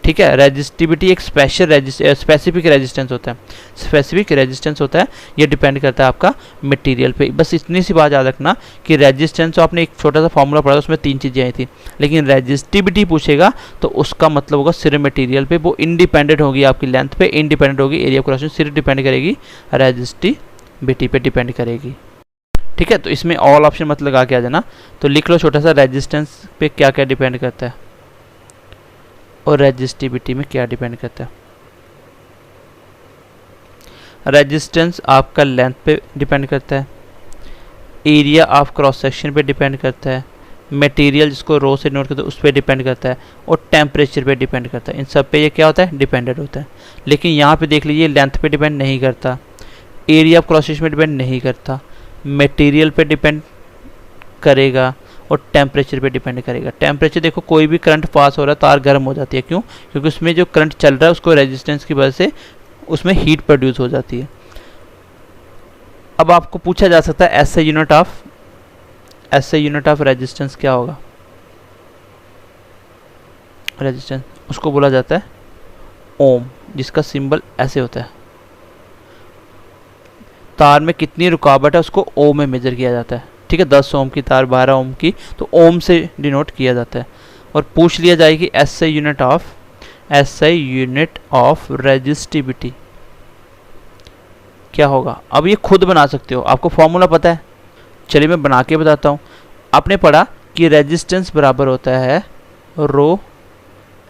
ठीक है, रेजिस्टिविटी एक स्पेसिफिक रेजिस्टेंस होता है, स्पेसिफिक रेजिस्टेंस होता है, ये डिपेंड करता है आपका मटेरियल पे। बस इतनी सी बात याद रखना कि रेजिस्टेंस, आपने एक छोटा सा फॉर्मूला पढ़ा, उसमें तीन चीज़ें आई थी, लेकिन रेजिस्टिविटी पूछेगा तो उसका मतलब होगा सिर्फ मटेरियल पे, वो इंडिपेंडेंट होगी आपकी लेंथ पे, इंडिपेंडेंट होगी एरिया क्रॉस, सिर्फ डिपेंड करेगी रेजिस्टिविटी पे डिपेंड करेगी। ठीक है, तो इसमें ऑल ऑप्शन मत लगा के आ जाना, तो लिख लो छोटा सा, रेजिस्टेंस पे क्या क्या डिपेंड करता है और रेजिस्टिविटी में क्या डिपेंड करता है। रेजिस्टेंस आपका लेंथ पे डिपेंड करता है, एरिया ऑफ क्रॉस सेक्शन पे डिपेंड करता है, मटेरियल जिसको रो से नोट करते हैं उस पर डिपेंड करता है, और टेम्परेचर पे डिपेंड करता है। इन सब पे ये क्या होता है, डिपेंडेंट होता है। लेकिन यहाँ पे देख लीजिए, लेंथ पे डिपेंड नहीं करता, एरिया ऑफ क्रॉस सेक्शन पे डिपेंड नहीं करता, मटेरियल पे डिपेंड करेगा और टेम्परेचर पे डिपेंड करेगा। टेम्परेचर देखो, कोई भी करंट पास हो रहा है, तार गर्म हो जाती है, क्यों, क्योंकि उसमें जो करंट चल रहा है उसको रेजिस्टेंस की वजह से उसमें हीट प्रोड्यूस हो जाती है। अब आपको पूछा जा सकता है एसआई यूनिट ऑफ रेजिस्टेंस क्या होगा, रेजिस्टेंस उसको बोला जाता है ओम, जिसका सिंबल ऐसे होता है तार में कितनी रुकावट है उसको ओम में मेजर किया जाता है। ठीक है, 10 ओम की तार, 12 ओम की, तो ओम से डिनोट किया जाता है। और पूछ लिया जाएगी एसआई यूनिट ऑफ रेजिस्टिविटी क्या होगा। अब ये खुद बना सकते हो, आपको फॉर्मूला पता है, चलिए मैं बना के बताता हूँ। आपने पढ़ा कि रेजिस्टेंस बराबर होता है रो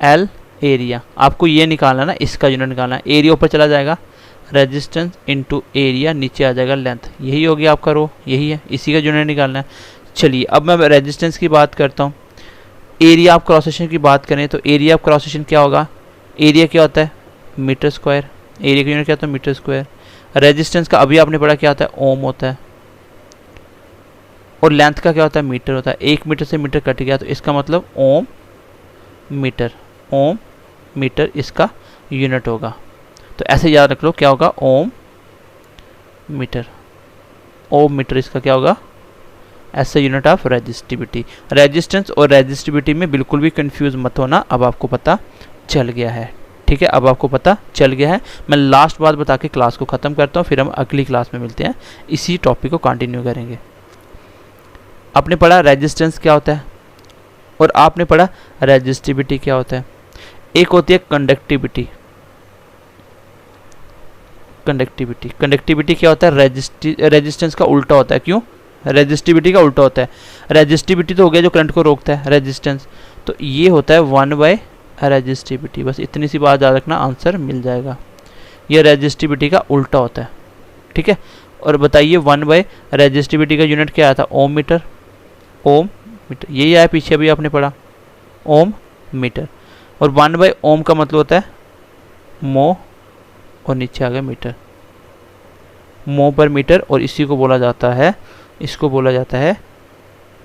एल एरिया, आपको ये निकालना ना, इसका यूनिट निकालना है। एरिया ऊपर चला जाएगा, रेजिस्टेंस इनटू एरिया नीचे आ जाएगा लेंथ, यही हो गया आपका रो, यही है, इसी का यूनिट निकालना है। चलिए अब मैं रेजिस्टेंस की बात करता हूँ। एरिया ऑफ क्रॉस सेक्शन की बात करें तो एरिया ऑफ क्रॉस सेक्शन क्या होगा, एरिया क्या होता है मीटर स्क्वायर, एरिया का यूनिट क्या होता है मीटर स्क्वायर। रेजिस्टेंस का अभी आपने पढ़ा क्या होता है ओम होता है, और लेंथ का क्या होता है मीटर होता है। 1 मीटर से मीटर कट गया तो इसका मतलब ओम मीटर इसका यूनिट होगा। तो ऐसे याद रख लो क्या होगा ओम मीटर इसका क्या होगा ऐसे यूनिट ऑफ रेजिस्टिविटी। रेजिस्टेंस और रेजिस्टिविटी में बिल्कुल भी कंफ्यूज मत होना, अब आपको पता चल गया है। ठीक है, अब आपको पता चल गया है। मैं लास्ट बात बता के क्लास को ख़त्म करता हूँ, फिर हम अगली क्लास में मिलते हैं, इसी टॉपिक को कंटिन्यू करेंगे। आपने पढ़ा रेजिस्टेंस क्या होता है और आपने पढ़ा रेजिस्टिविटी क्या होता है। एक होती है कंडक्टिविटी क्या होता है रेजिस्टेंस का उल्टा होता है। क्यों, रेजिस्टिविटी का उल्टा होता है। रेजिस्टिविटी तो हो गया जो करंट को रोकता है, रेजिस्टेंस तो ये होता है 1 रेजिस्टिविटी। बस इतनी सी बात याद रखना, आंसर मिल जाएगा। ये रेजिस्टिविटी का उल्टा होता है। ठीक है, और बताइए 1 रेजिस्टिविटी का यूनिट क्या आया था ओम मीटर, यही आया पीछे भी आपने पढ़ा ओम मीटर। और 1 ओम का मतलब होता है मो, और नीचे आ गया मीटर, मो पर मीटर, और इसी को बोला जाता है, इसको बोला जाता है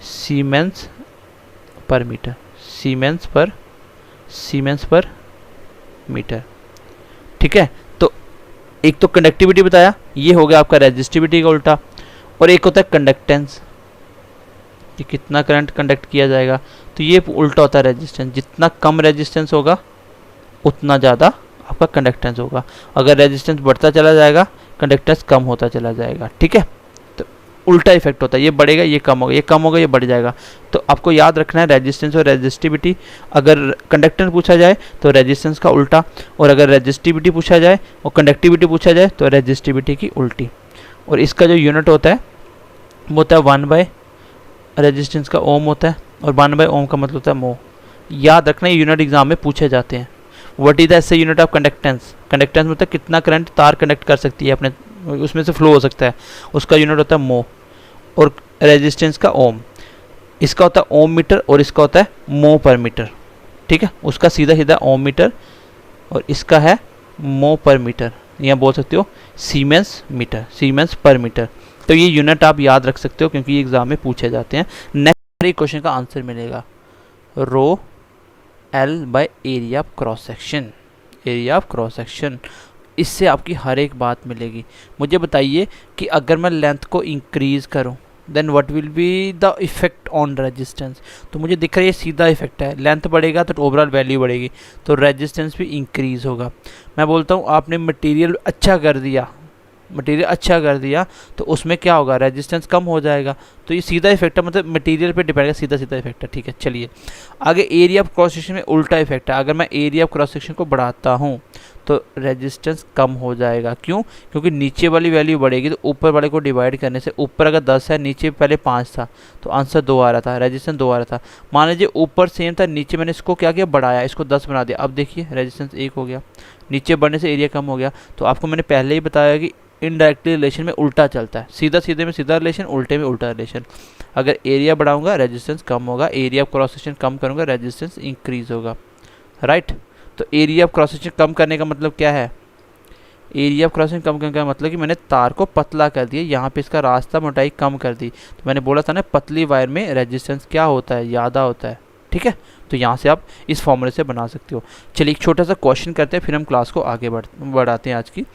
सीमेंस पर मीटर, सीमेंस पर मीटर। ठीक है, तो एक तो कंडक्टिविटी बताया, ये हो गया आपका रेजिस्टिविटी का उल्टा। और एक होता है कंडक्टेंस, कि कितना करंट कंडक्ट किया जाएगा, तो ये उल्टा होता है रेजिस्टेंस। जितना कम रेजिस्टेंस होगा उतना ज़्यादा आपका कंडक्टेंस होगा। अगर रेजिस्टेंस बढ़ता चला जाएगा कंडक्टेंस कम होता चला जाएगा। ठीक है, तो उल्टा इफेक्ट होता है, ये बढ़ेगा ये कम होगा, ये कम होगा ये बढ़ जाएगा। तो आपको याद रखना है रेजिस्टेंस और रेजिस्टिविटी। अगर कंडक्टेंस पूछा जाए तो रेजिस्टेंस का उल्टा, और अगर रेजिस्टिविटी पूछा जाए और कंडक्टिविटी पूछा जाए तो रेजिस्टिविटी की उल्टी। और इसका जो यूनिट होता है वो होता है 1 रेजिस्टेंस का ओम होता है, और 1 ओम का मतलब होता है मो। याद रखना ये यूनिट एग्जाम में पूछे जाते हैं। व्हाट इज द ऐसे यूनिट ऑफ कंडक्टेंस, कंडक्टेंस मतलब कितना करंट तार कंडक्ट कर सकती है अपने उसमें से फ्लो हो सकता है, उसका यूनिट होता है मो। और रेजिस्टेंस का ओम, इसका होता है ओम मीटर और इसका होता है मो पर मीटर। ठीक है, उसका सीधा सीधा ओम मीटर और इसका है मो पर मीटर, या बोल सकते हो सीमेंस पर मीटर। तो ये यूनिट आप याद रख सकते हो क्योंकि ये एग्जाम में पूछे जाते हैं। नेक्स्ट क्वेश्चन का आंसर मिलेगा rho L by area of cross section. इससे आपकी हर एक बात मिलेगी। मुझे बताइए कि अगर मैं लेंथ को इंक्रीज़ करूं then what will be the effect on resistance. तो मुझे दिख रहा है ये सीधा इफेक्ट है, लेंथ बढ़ेगा तो ओवरऑल वैल्यू बढ़ेगी, तो रेजिस्टेंस भी इंक्रीज़ होगा। मैं बोलता हूँ आपने मटेरियल अच्छा कर दिया तो उसमें क्या होगा रेजिस्टेंस कम हो जाएगा। तो ये सीधा इफेक्ट है, मतलब मटेरियल पे डिपेंड है, सीधा इफेक्ट है। ठीक है, चलिए आगे एरिया ऑफ क्रॉस सेक्शन में उल्टा इफेक्ट है। अगर मैं एरिया ऑफ क्रॉस सेक्शन को बढ़ाता हूँ तो रेजिस्टेंस कम हो जाएगा। क्यों, क्योंकि नीचे वाली वैल्यू बढ़ेगी तो ऊपर वाले को डिवाइड करने से, ऊपर अगर 10 है नीचे पहले 5 था तो आंसर 2 आ रहा था, रेजिस्टेंस 2 आ रहा था। मान लीजिए ऊपर सेम था, नीचे मैंने इसको क्या किया बढ़ाया, इसको 10 बना दिया, अब देखिए रेजिस्टेंस 1 हो गया, नीचे बढ़ने से एरिया कम हो गया। तो आपको मैंने पहले ही बताया कि इनडायरेक्टली रिलेशन में उल्टा चलता है, सीधे में सीधा रिलेशन, उल्टे में उल्टा रिलेशन। अगर एरिया बढ़ाऊंगा रेजिस्टेंस कम होगा, एरिया ऑफ क्रॉस सेक्शन कम करूंगा रेजिस्टेंस इंक्रीज होगा। राइट, तो एरिया ऑफ क्रॉस सेक्शन कम करने का मतलब क्या है, एरिया ऑफ क्रॉस सेक्शन कम करने का मतलब कि मैंने तार को पतला कर दिया, यहाँ पे इसका रास्ता मोटाई कम कर दी। तो मैंने बोला था ना पतली वायर में रेजिस्टेंस क्या होता है, ज़्यादा होता है। ठीक है, तो यहाँ से आप इस फॉर्मूले से बना सकते हो। चलिए एक छोटा सा क्वेश्चन करते हैं फिर हम क्लास को आगे बढ़ाते हैं आज की।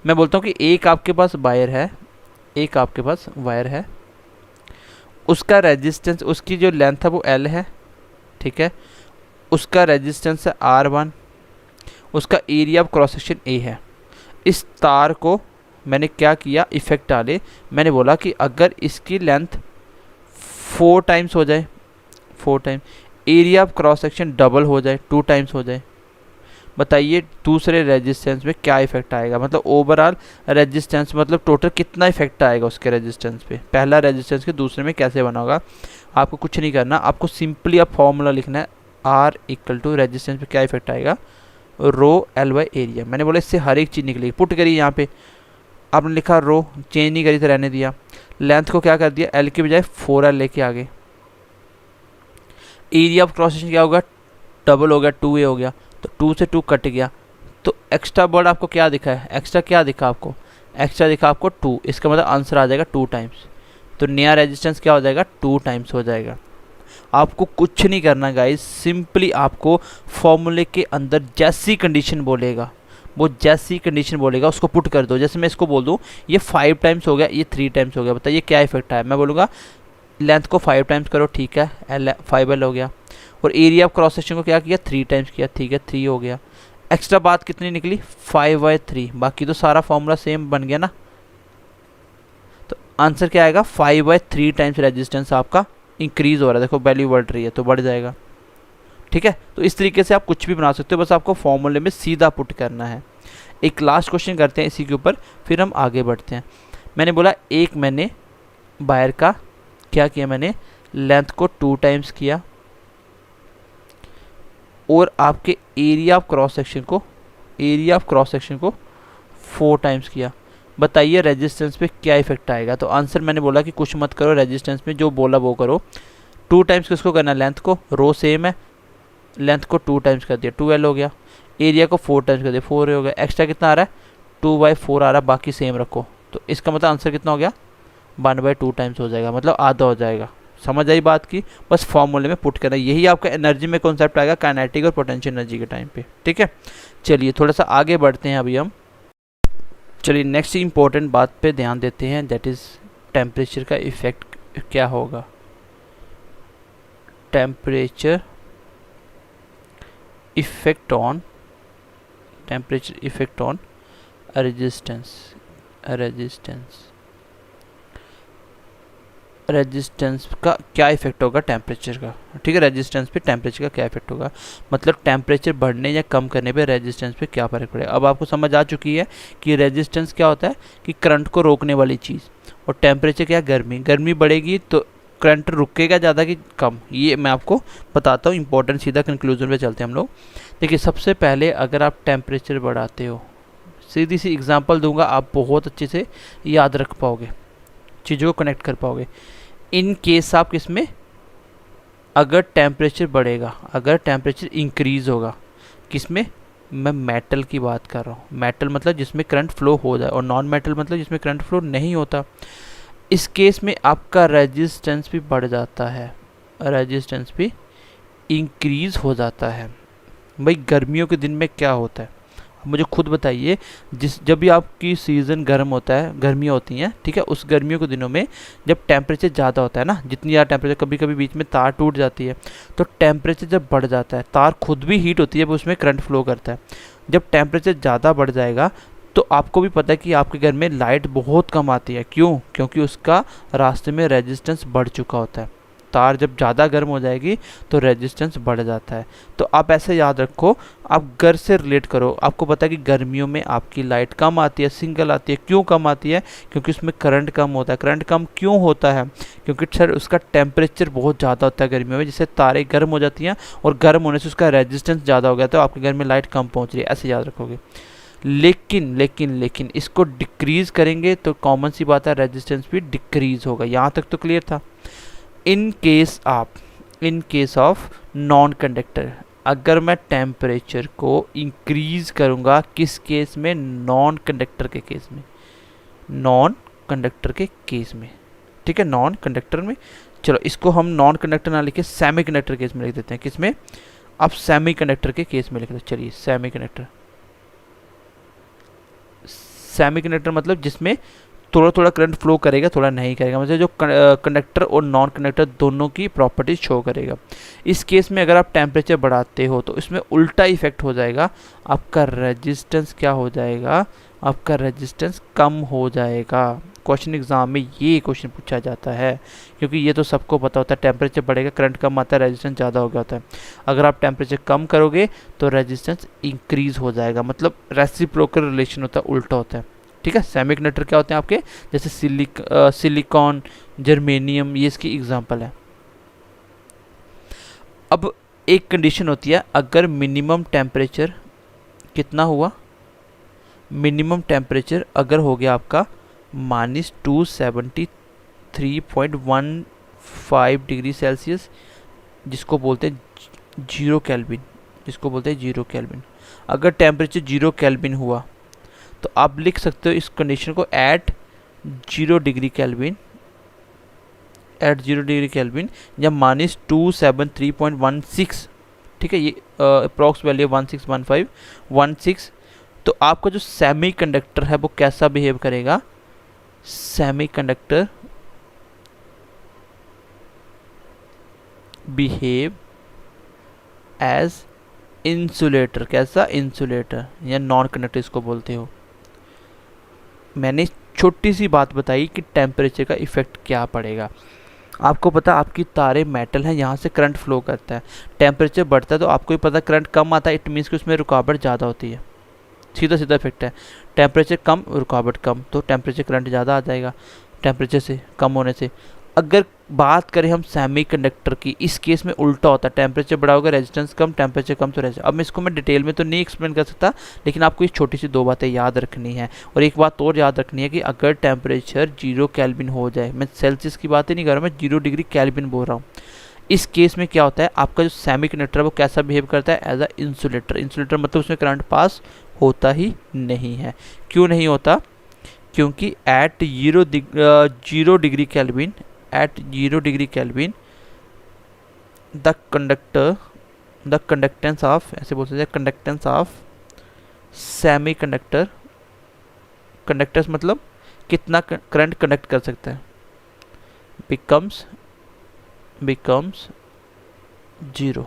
मैं बोलता हूँ कि एक आपके पास वायर है, उसका रेजिस्टेंस, उसकी जो लेंथ है वो L है। ठीक है, उसका रेजिस्टेंस है R1, उसका area of cross section A है। इस तार को मैंने क्या किया, इफेक्ट डाले। मैंने बोला कि अगर इसकी लेंथ 4 टाइम्स हो जाए, 4 time, area of cross section double हो जाए, 2 टाइम्स हो जाए, बताइए दूसरे रेजिस्टेंस में क्या इफेक्ट आएगा। मतलब ओवरऑल रेजिस्टेंस, मतलब टोटल कितना इफेक्ट आएगा उसके रेजिस्टेंस पे, पहला रेजिस्टेंस के दूसरे में कैसे बना होगा। आपको कुछ नहीं करना, आपको सिंपली अब फॉर्मूला लिखना है, आर इक्वल टू रेजिस्टेंस पे क्या इफेक्ट आएगा, रो एल बाई एरिया। मैंने बोला इससे हर एक चीज़ निकलेगी, पुट करी यहाँ पे, आपने लिखा रो, चेंज नहीं करी तो रहने दिया, लेंथ को क्या कर दिया, एल के बजाय 4L लेके आगे, एरिया ऑफ क्रॉस सेक्शन क्या होगा, डबल हो गया, 2A हो गया, तो 2 से 2 कट गया, तो एक्स्ट्रा वर्ड आपको क्या दिखा है, एक्स्ट्रा क्या दिखा आपको, एक्स्ट्रा दिखा आपको 2, इसका मतलब आंसर आ जाएगा 2 टाइम्स। तो नया रेजिस्टेंस क्या हो जाएगा, 2 टाइम्स हो जाएगा। आपको कुछ नहीं करना गाइस, सिंपली आपको फॉर्मूले के अंदर जैसी कंडीशन बोलेगा, वो जैसी कंडीशन बोलेगा उसको पुट कर दो। जैसे मैं इसको बोल दूँ ये 5 टाइम्स हो गया, ये 3 टाइम्स हो गया, बताइए क्या इफेक्ट आया। मैं बोलूँगा लेंथ को 5 टाइम्स करो, ठीक है, एल 5L हो गया, और एरिया ऑफ क्रॉस सेक्शन को क्या किया, 3 टाइम्स किया, ठीक है, 3 हो गया। एक्स्ट्रा बात कितनी निकली, 5/3, बाकी तो सारा फॉर्मूला सेम बन गया ना। तो आंसर क्या आएगा, 5/3 टाइम्स रेजिस्टेंस आपका इंक्रीज हो रहा है, देखो वैल्यू बढ़ रही है तो बढ़ जाएगा, ठीक है। तो इस तरीके से आप कुछ भी बना सकते हो, बस आपको फॉर्मूले में सीधा पुट करना है। एक लास्ट क्वेश्चन करते हैं इसी के ऊपर, फिर हम आगे बढ़ते हैं। मैंने बोला एक मैंने वायर का क्या किया, मैंने लेंथ को 2 टाइम्स किया और आपके एरिया ऑफ क्रॉस सेक्शन को 4 टाइम्स किया, बताइए रेजिस्टेंस पे क्या इफेक्ट आएगा। तो आंसर मैंने बोला कि कुछ मत करो, रेजिस्टेंस में जो बोला वो करो। 2 टाइम्स किसको करना, लेंथ को, रो सेम है, लेंथ को 2 टाइम्स कर दिया, 2L हो गया, एरिया को 4 टाइम्स कर दिया, 4A हो गया, एक्स्ट्रा कितना आ रहा है, 2/4 आ रहा है, बाकी सेम रखो। तो इसका मतलब आंसर कितना हो गया, 1/2 टाइम्स हो जाएगा, मतलब आधा हो जाएगा। समझ आई बात की, बस फॉर्मूले में पुट करना, यही आपका एनर्जी में कॉन्सेप्ट आएगा, काइनेटिक और पोटेंशियल एनर्जी के टाइम पे, ठीक है। चलिए थोड़ा सा आगे बढ़ते हैं अभी हम। चलिए नेक्स्ट इंपॉर्टेंट बात पे ध्यान देते हैं, दैट इज़ टेम्परेचर का इफेक्ट क्या होगा। टेम्परेचर इफेक्ट ऑन रेजिस्टेंस का क्या इफेक्ट होगा टेम्परेचर का, ठीक है। रेजिस्टेंस पे टेम्परेचर का क्या इफेक्ट होगा, मतलब टेम्परेचर बढ़ने या कम करने पे रेजिस्टेंस पे क्या फर्क पड़ेगा। अब आपको समझ आ चुकी है कि रेजिस्टेंस क्या होता है, कि करंट को रोकने वाली चीज़, और टेम्परेचर क्या, गर्मी बढ़ेगी तो करंट रुकेगा ज़्यादा कि कम, ये मैं आपको बताता हूँ। इंपॉर्टेंट, सीधा कंक्लूजन पे चलते हैं हम लोग। देखिए सबसे पहले अगर आप टेम्परेचर बढ़ाते हो, सीधी सी एग्जांपल दूंगा, आप बहुत अच्छे से याद रख पाओगे, चीज़ों को कनेक्ट कर पाओगे। इन केस आप किसमें, अगर टेम्परेचर बढ़ेगा, अगर टेम्परेचर इंक्रीज होगा, किसमें, मैं मेटल की बात कर रहा हूँ। मेटल मतलब जिसमें करंट फ्लो हो जाए, और नॉन मेटल मतलब जिसमें करंट फ्लो नहीं होता। इस केस में आपका रेजिस्टेंस भी बढ़ जाता है, रेजिस्टेंस भी इंक्रीज हो जाता है। भाई गर्मियों के दिन में क्या होता है, मुझे खुद बताइए, जब भी आपकी सीज़न गर्म होता है, गर्मियाँ होती हैं, ठीक है, उस गर्मियों के दिनों में जब टेम्परेचर ज़्यादा होता है ना, जितनी ज़्यादा टेम्परेचर, कभी कभी बीच में तार टूट जाती है, तो टेम्परेचर जब बढ़ जाता है, तार खुद भी हीट होती है, उसमें करंट फ्लो करता है। जब टेम्परेचर ज़्यादा बढ़ जाएगा तो आपको भी पता है कि आपके घर में लाइट बहुत कम आती है, क्यों, क्योंकि उसका रास्ते में रेजिस्टेंस बढ़ चुका होता है। तार जब ज़्यादा गर्म हो जाएगी तो रेजिस्टेंस बढ़ जाता है। तो आप ऐसे याद रखो, आप घर से रिलेट करो, आपको पता है कि गर्मियों में आपकी लाइट कम आती है, सिंगल आती है, क्यों कम आती है, क्योंकि उसमें करंट कम होता है। करंट कम क्यों होता है, क्योंकि सर उसका टेम्परेचर बहुत ज़्यादा होता है गर्मियों में, जिससे तारें गर्म हो जाती हैं, और गर्म होने से उसका रेजिस्टेंस ज़्यादा हो गया, तो आपके घर में लाइट कम पहुँच रही है, ऐसे याद रखोगे। लेकिन इसको डिक्रीज़ करेंगे तो कॉमन सी बात है, रेजिस्टेंस भी डिक्रीज़ होगा। यहाँ तक तो क्लियर था। In case of non conductor, अगर मैं टेम्परेचर को इंक्रीज करूँगा, किस केस में, नॉन कंडक्टर के केस में, ठीक है, नॉन कंडक्टर में। चलो इसको हम नॉन कंडक्टर ना लिखे, सेमी कंडक्टर केस में लिख देते हैं। किसमें, अब सेमी कंडक्टर के केस में लिख दो। चलिए सेमी कंडक्टर मतलब जिसमें थोड़ा थोड़ा करंट फ्लो करेगा, थोड़ा नहीं करेगा, मतलब जो कंडक्टर और नॉन कंडक्टर दोनों की प्रॉपर्टीज शो करेगा। इस केस में अगर आप टेम्परेचर बढ़ाते हो तो इसमें उल्टा इफेक्ट हो जाएगा, आपका रेजिस्टेंस क्या हो जाएगा, आपका रेजिस्टेंस कम हो जाएगा। क्वेश्चन एग्जाम में ये क्वेश्चन पूछा जाता है, क्योंकि ये तो सबको पता होता है, टेम्परेचर बढ़ेगा करंट कम आता है, रेजिस्टेंस ज़्यादा हो गया होता है। अगर आप टेम्परेचर कम करोगे तो रेजिस्टेंस इंक्रीज हो जाएगा, मतलब रेसिप्रोकल रिलेशन होता है, उल्टा होता है। ठीक है, सेमीकंडक्टर क्या होते हैं आपके, जैसे सिलिकॉन, जर्मेनियम, ये इसकी एग्जांपल है। अब एक कंडीशन होती है, अगर मिनिमम टेम्परेचर कितना हुआ, मिनिमम टेम्परेचर अगर हो गया आपका -273.15 डिग्री सेल्सियस, जिसको बोलते हैं 0 केल्विन, जिसको बोलते हैं 0 केल्विन। अगर टेम्परेचर 0 केल्विन हुआ तो आप लिख सकते हो इस कंडीशन को at 0 degree Kelvin, at 0 degree Kelvin या -273.16, ठीक है, ये अप्रॉक्स वैल्यू 1615 तो आपका जो सेमी कंडक्टर है वो कैसा बिहेव करेगा, semi conductor behave as insulator. कैसा, इंसुलेटर या नॉन कंडक्टर इसको बोलते हो। मैंने छोटी सी बात बताई कि टेम्परेचर का इफेक्ट क्या पड़ेगा। आपको पता आपकी तारे मेटल हैं, यहाँ से करंट फ्लो करता है, टेम्परेचर बढ़ता है तो आपको ही पता करंट कम आता है, इट मीन्स कि उसमें रुकावट ज़्यादा होती है, सीधा सीधा इफेक्ट है। टेम्परेचर कम, रुकावट कम, तो टेम्परेचर करंट ज़्यादा आ जाएगा टेम्परेचर से कम होने से। अगर बात करें हम सेमीकंडक्टर की, इस केस में उल्टा होता है, टेम्परेचर बढ़ा होगा रेजिस्टेंस कम, टेम्परेचर कम तो रेजिस्टेंस। अब इसको मैं डिटेल में तो नहीं एक्सप्लेन कर सकता, लेकिन आपको ये छोटी सी 2 बातें याद रखनी है। और एक बात और याद रखनी है कि अगर टेम्परेचर 0 केल्विन हो जाए, मैं सेल्सियस की बात ही नहीं कर रहा, मैं 0 डिग्री केल्विन बोल रहा हूँ, इस केस में क्या होता है, आपका जो सेमीकंडक्टर है वो कैसा बिहेव करता है, एज अ इंसुलेटर। इंसुलेटर मतलब उसमें करंट पास होता ही नहीं है। क्यों नहीं होता, क्योंकि at 0 degree Kelvin, at 0 degree Kelvin the conductance of, ऐसे बोल सकते हैं, conductance of semi conductor, conductors मतलब कितना करंट कंडक्ट कर सकता है, बिकम्स 0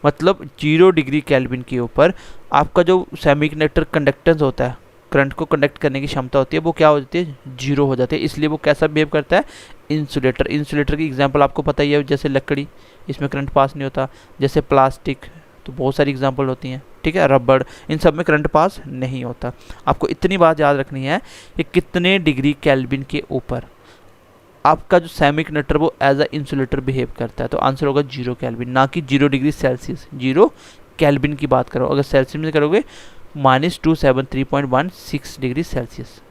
मतलब 0 डिग्री केल्विन के ऊपर आपका जो सेमीकंडक्टर कंडक्टेंस होता है, करंट को कंडक्ट करने की क्षमता होती है, वो क्या हो जाती है, 0 हो जाती है। इसलिए वो कैसा बिहेव करता है, इंसुलेटर। इंसुलेटर की एग्जांपल आपको पता ही है, जैसे लकड़ी, इसमें करंट पास नहीं होता, जैसे प्लास्टिक, तो बहुत सारी एग्जांपल होती हैं, ठीक है, रबड़, इन सब में करंट पास नहीं होता। आपको इतनी बात याद रखनी है कि कितने डिग्री केल्विन के ऊपर आपका जो सेमीकंडक्टर वो एज अ इंसुलेटर बिहेव करता है, तो आंसर होगा 0 केल्विन, ना कि 0 डिग्री सेल्सियस, 0 केल्विन की बात करो। अगर सेल्सियस में करोगे -273.16 डिग्री सेल्सियस।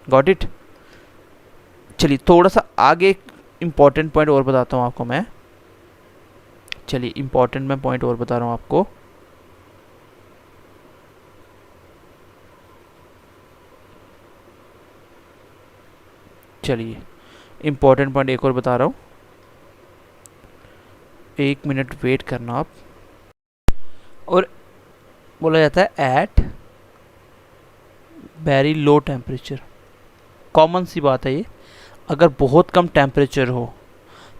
Got it. चलिए थोड़ा सा आगे एक इम्पॉर्टेंट पॉइंट और बताता हूँ आपको मैं, चलिए इम्पॉर्टेंट मैं पॉइंट और बता रहा हूँ आपको। चलिए इम्पॉर्टेंट पॉइंट एक और बता रहा हूँ, 1 मिनट वेट करना आप। और बोला जाता है at very low temperature, common सी बात है ये, अगर बहुत कम टेम्परेचर हो